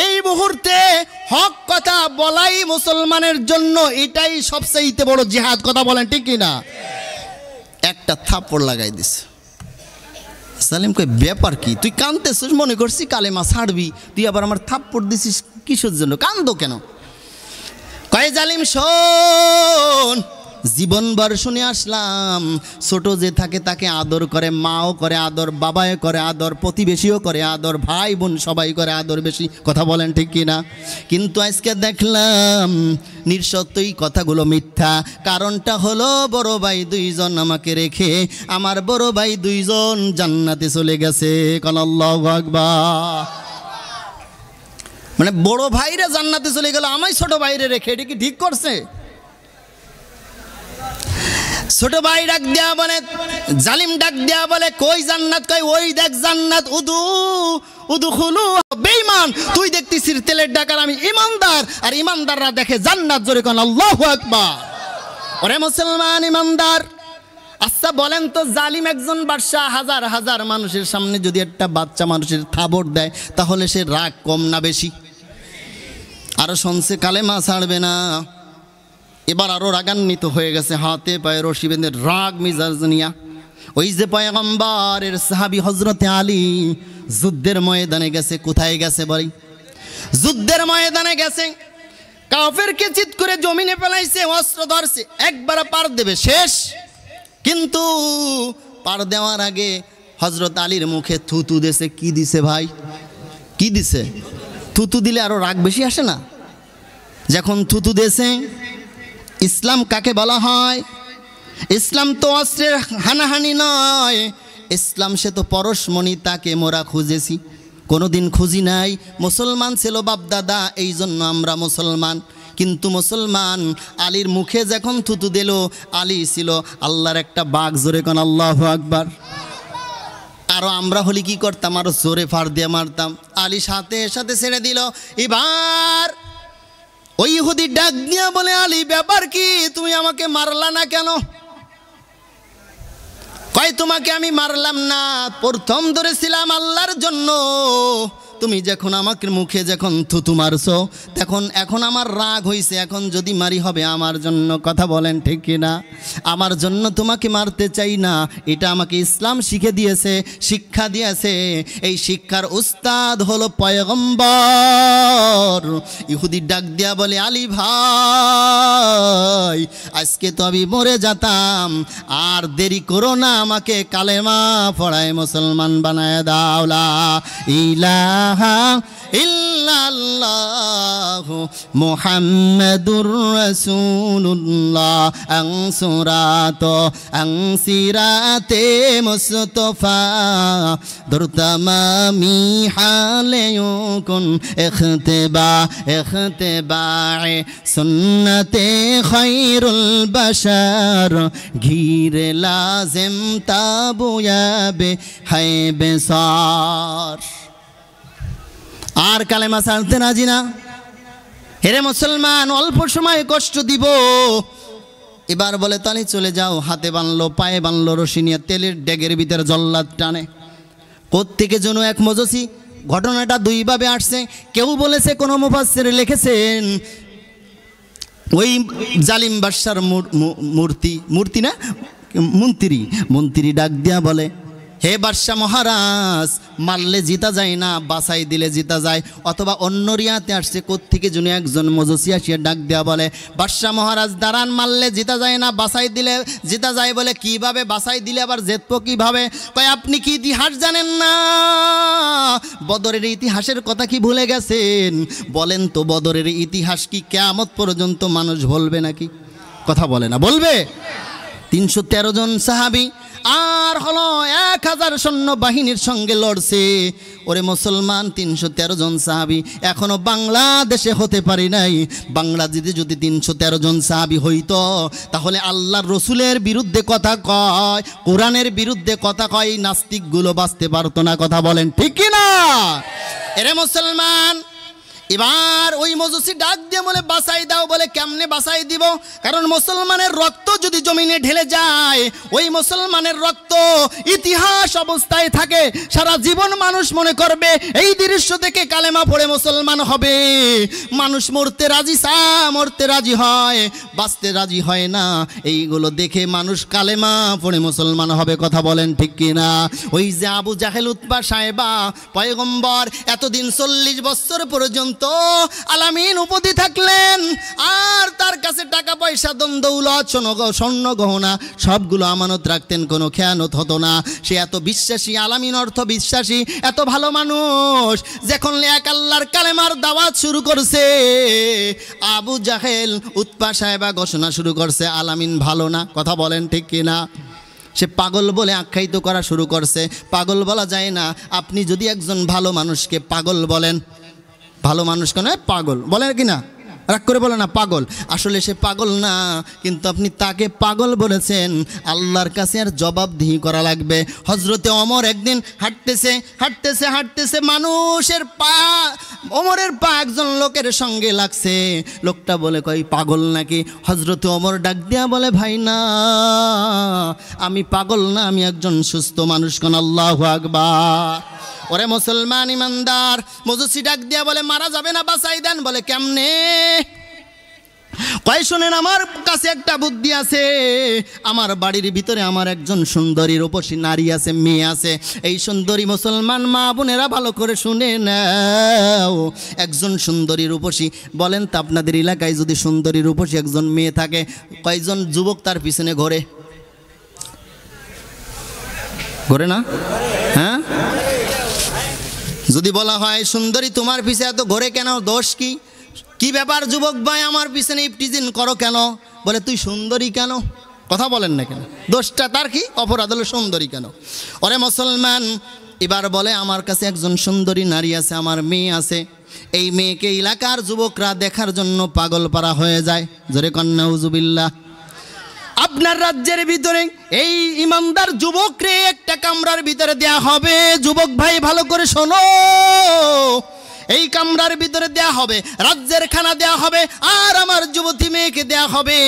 এই মুহূর্তে হক কথা বলাই মুসলমানের জন্য এটাই সবচেয়ে বড় জিহাদ। কথা বলেন ঠিক কিনা? একটা থাপ্পড় লাগাই দিছে। জালিম কই, ব্যাপার কি? তুই কাঁদতেছিস, মনে করছি কালেমা ছাড়বি, তুই আবার আমার থাপ্পড় দিছিস কিসের জন্য? কান্দো কেন? কয়, জালিম শোন, জীবনভর শুনে আসলাম, ছোট যে থাকে তাকে আদর করে, মাও করে আদর, বাবাও করে আদর, প্রতিবেশীও করে আদর, ভাই বোন সবাই করে আদর বেশি। কথা বলেন ঠিক কিনা? কিন্তু আজকে দেখলাম নিঃসত্যই কথাগুলো মিথ্যা। কারণটা হলো, বড় ভাই 2 জন আমাকে রেখে, আমার বড় ভাই 2 জন জান্নাতে চলে গেছে। কোন আল্লাহু আকবার। মানে বড় ভাইরা জান্নাতে চলে গেল, আমায় ছোট ভাইরে রেখে, এটা কি ঠিক করছে? ছোট ভাই ডাক দেয়া বলে, জালিম ডাক দেয়া বলে, কই জান্নাত? কই, ওই দেখ জান্নাত, উদুখুলু। বেঈমান, তুই দেখতিস তেলের ডাক, আর আমি ইমানদার, আর ইমানদাররা দেখে জান্নাত। জোরে কোন আল্লাহু আকবার। ওরে মুসলমান ইমানদার, আচ্ছা বলেন তো, জালিম একজন বাদশা হাজার হাজার মানুষের সামনে যদি একটা বাচ্চা মানুষের থাবড় দেয়, তাহলে সে রাগ কম না বেশি? আরো শুনছে কালেমা ছাড়বে না। এবার আরো রাগান্বিত হয়ে গেছে, হাতে পায়ে রশি বেঁধে রাগ মিজাজ নিয়া ওই যে পয়গম্বরের সাহাবী হযরতে আলী যুদ্ধের ময়দানে গেছে। কোথায় গেছে বলি? যুদ্ধের ময়দানে গেছে। কাফেরকে চিৎ করে জমিনে ফেলাইছে, অস্ত্র ধরছে, একবার পার দেবে শেষ। কিন্তু পার দেওয়ার আগে হযরত আলীর মুখে থুতু দিছে। কি দিছে ভাই? কি দিছে? থুতু দিলে আরো রাগ বেশি আসে না? যখন থুতু দিয়েছে, ইসলাম কাকে বলা হয়? ইসলাম তো অস্ত্রের হানাহানি নয়, ইসলাম সে তো পরশমণি, তাকে মোরা খুঁজেছি, কোনোদিন খুঁজি নাই। মুসলমান ছিল বাপদাদা, এই জন্য আমরা মুসলমান। কিন্তু মুসলমান আলীর মুখে যখন থুতু দিল, আলী ছিল আল্লাহর একটা বাঘ। জোরে কোন আল্লাহু আকবার। আরো আমরা হলি কি করতাম? আরো জোরে ফাড় দিয়ে মারতাম। আলী সাথে সাথে ছেড়ে দিল। এবার ওই ইহুদি ডাক দিয়া বলে, আলী ব্যাপার কি? তুমি আমাকে মারলা না কেন? কয় তোমাকে আমি মারলাম না, প্রথম ধরেছিলাম আল্লাহর জন্য। তুমি যখন আমাকে মুখে যখন থুতু মারছো, তখন এখন আমার রাগ হইছে, এখন যদি মারি হবে আমার জন্য। কথা বলেন ঠিক কিনা? আমার জন্য তোমাকে মারতে চাই না, এটা আমাকে ইসলাম শিখে দিয়েছে, শিক্ষা দিয়েছে। এই শিক্ষার উস্তাদ হলো পয়গম্বর। ইহুদি ডাক দিয়া বলে, আলী ভাই আজকে তো আমি মরে যেতাম, আর দেরি করো না, আমাকে কালেমা পড়ায় মুসলমান বানায় দাও। লা ইলাহা ইল্লাল্লাহু মুহাম্মাদুর রাসূলুল্লাহ। সিরাতে মুস্তাফা দুরতামামি হালে কুন ইখতিবায়ে সুন্নতে খায়রুল বাশার ঘিরে লাজিম তাবুয়াবে হাইবে সার। আর কালেমা ছাড়তে রাজি না। হেরে মুসলমান, অল্প সময় কষ্ট দিব। এবার বলে তাহলে চলে যাও। হাতে বানলো, পায়ে বানলো রশি নিয়ে, তেলের ডেগের ভিতরে জল্লাদ টানে। কোত্থেকে যেন এক মজসি। ঘটনাটা দুইভাবে আসছে। কেউ বলেছে, কোন মুফাসসির লিখেছেন, ওই জালিম বাদশার মূর্তি না মন্ত্রী ডাক দিয়া বলে, হে বাদশাহ মহারাজ, মারলে জিতা যায় না, বাসাই দিলে জিতা যায়। অথবা অন্য রিয়াতে আসছে, কোত্থেকে যেন একজন মজসি আসিয়া ডাক দেওয়া বলে, বাদশাহ মহারাজ দাঁড়ান, মারলে জিতা যায় না, বাসাই দিলে জিতা যায়। বলে কিভাবে? বাসাই দিলে আবার জেতবো কিভাবে? কয় আপনি কি ইতিহাস জানেন না? বদরের ইতিহাসের কথা কি ভুলে গেছেন? বলেন তো, বদরের ইতিহাস কি কিয়ামত পর্যন্ত মানুষ বলবে নাকি? কথা বলে না, বলবে? 313 জন সাহাবী আর হলো 1000 সৈন্য বাহিনীর সঙ্গে লড়ছে। ওরে মুসলমান, 313 জন সাহাবী এখনো বাংলাদেশে হতে পারি নাই। বাংলাদেশে যদি 313 জন সাহাবী হইতো, তাহলে আল্লাহর রসুলের বিরুদ্ধে কথা কয়, কোরআনের বিরুদ্ধে কথা কয়, নাস্তিকগুলো বাঁচতে পারতো না। কথা বলেন ঠিক কিনা? এরে মুসলমান, এবার ওই মজুসি ডাক দিয়ে বলে, বাঁচাই দাও। বলে কেমনে বাঁচাই দিব? কারণ মুসলমানের রক্ত যদি জমিনে ঢেলে যায়, ওই মুসলমানের রক্ত ইতিহাস অবস্থায় থাকে, সারা জীবন মানুষ মনে করবে এই দৃশ্য থেকে কালেমা পড়ে মুসলমান হবে। মানুষ মরতে রাজি, মরতে রাজি হয়, বাঁচতে রাজি হয় না। এইগুলো দেখে মানুষ কালেমা পড়ে মুসলমান হবে। কথা বলেন ঠিক কিনা? ওই যে আবু জাহেল, উতবা, সাহেবা, পয়গম্বর এতদিন 40 বছর পর্যন্ত আলামিন উপাধি থাকলেন, আর তার কাছে টাকা পয়সা, দন দৌলত, স্বর্ণ গহনা সবগুলো আমানত রাখতেন, কোনো খেয়ানত হতো না। সে এত বিশ্বাসী, আলামিন অর্থ বিশ্বাসী, এত ভালো মানুষ। যখন এক আল্লাহর কালেমার দাওয়াত শুরু করছে, আবু জাহেল, উতবা, সাহেবা ঘোষণা শুরু করছে, আলামিন ভালো না। কথা বলেন ঠিক কিনা? সে পাগল বলে আখ্যায়িত করা শুরু করছে। পাগল বলা যায় না। আপনি যদি একজন ভালো মানুষকে পাগল বলেন, ভালো মানুষ কেন পাগল বলেন কি না? রাগ করে বলে না পাগল, আসলে সে পাগল না, কিন্তু আপনি তাকে পাগল বলেছেন। আল্লাহর কাছে আর জবাবদিহি করা লাগবে। হজরতে ওমর একদিন হাঁটতেছে মানুষের পা, ওমরের পা একজন লোকের সঙ্গে লাগছে। লোকটা বলে, কই পাগল নাকি? হজরতে ওমর ডাক দিয়া বলে, ভাই না, আমি পাগল না, আমি একজন সুস্থ মানুষ। কোন আল্লাহু আকবার। ওরে মুসলমান ইমানদার, মজুসি ডাক দিয়া বলে মারা যাবে না, বাঁচাই দেন। বলে কেমনে? কয় শোনেন, আমার কাছে একটা বুদ্ধি আছে। আমার বাড়ির ভিতরে আমার একজন সুন্দরী রূপসী নারী আছে, মেয়ে আছে। এই সুন্দরী মুসলমান মা বোনেরা ভালো করে শুনে নাও, একজন সুন্দরী রূপসী, বলেন তো আপনাদের এলাকায় যদি সুন্দরী রূপসী একজন মেয়ে থাকে, কয়জন যুবক তার পিছনে ঘোরে? ঘোরে না? হ্যাঁ, যদি বলা হয় সুন্দরী তোমার পিছনে এত ঘোরে কেন, দোষ কি? কি ব্যাপার যুবক ভাই, আমার পিছনে ইফটিজিন করো কেন? বলে তুই সুন্দরী কেন? কথা বলেন না কেন? দোষটা তার কি? অপরাধ হলো সুন্দরী কেন? ওরে মুসলমান, এবার বলে আমার কাছে একজন সুন্দরী নারী আছে, আমার মেয়ে আছে। এই মেয়েকে এলাকার যুবকরা দেখার জন্য পাগল পারা হয়ে যায়। জোরে কন্যা উজুবিল্লাহ। আপনার রাজ্যের ভিতরে এই ইমানদার যুবকরে একটা কামরার ভিতরে দেয়া হবে। যুবক ভাই ভালো করে শোনো, এই কামরার ভিতরে দেয়া হবে, রাজ্যের খানা দেয়া হবে, আর আমার যুবতী মেয়েকে দেয়া হবে।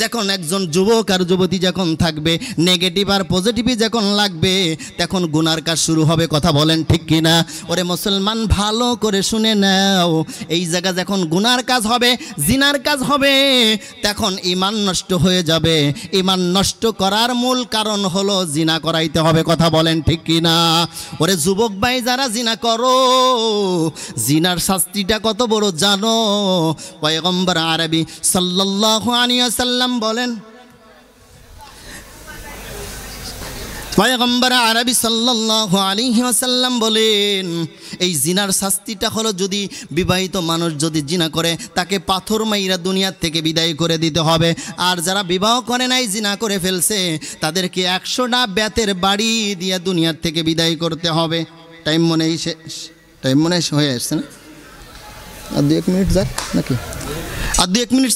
যখন একজন যুবক আর যুবতী যখন থাকবে, নেগেটিভ আর পজিটিভই যখন লাগবে, তখন গুনার কাজ শুরু হবে। কথা বলেন ঠিক কিনা? ওরে মুসলমান ভালো করে শুনে নাও, এই জায়গা যখন গুনার কাজ হবে, জিনার কাজ হবে, তখন ঈমান নষ্ট হয়ে যাবে। ঈমান নষ্ট করার মূল কারণ হলো জিনা করাইতে হবে। কথা বলেন ঠিক কিনা? ওরে যুবক ভাই যারা জিনা করো, জিনার শাস্তিটা কত বড় জানো? পয়গম্বর আরবি সাল্লাল্লাহু আলাইহি ওয়াসাল্লাম বলেন, পয়গম্বর আরবি সাল্লাল্লাহু আলাইহি ওয়াসাল্লাম বলেন, এই জিনার শাস্তিটা হলো যদি বিবাহিত মানুষ যদি জিনা করে, তাকে পাথর মাইরা দুনিয়ার থেকে বিদায় করে দিতে হবে। আর যারা বিবাহ করে নাই, জিনা করে ফেলছে, তাদেরকে 100টা বেতের বাড়ি দিয়ে দুনিয়ার থেকে বিদায় করতে হবে। টাইম মনে হয়ে আসছে না? আর 2-1 মিনিট যাক নাকি? আর 2-1 মিনিট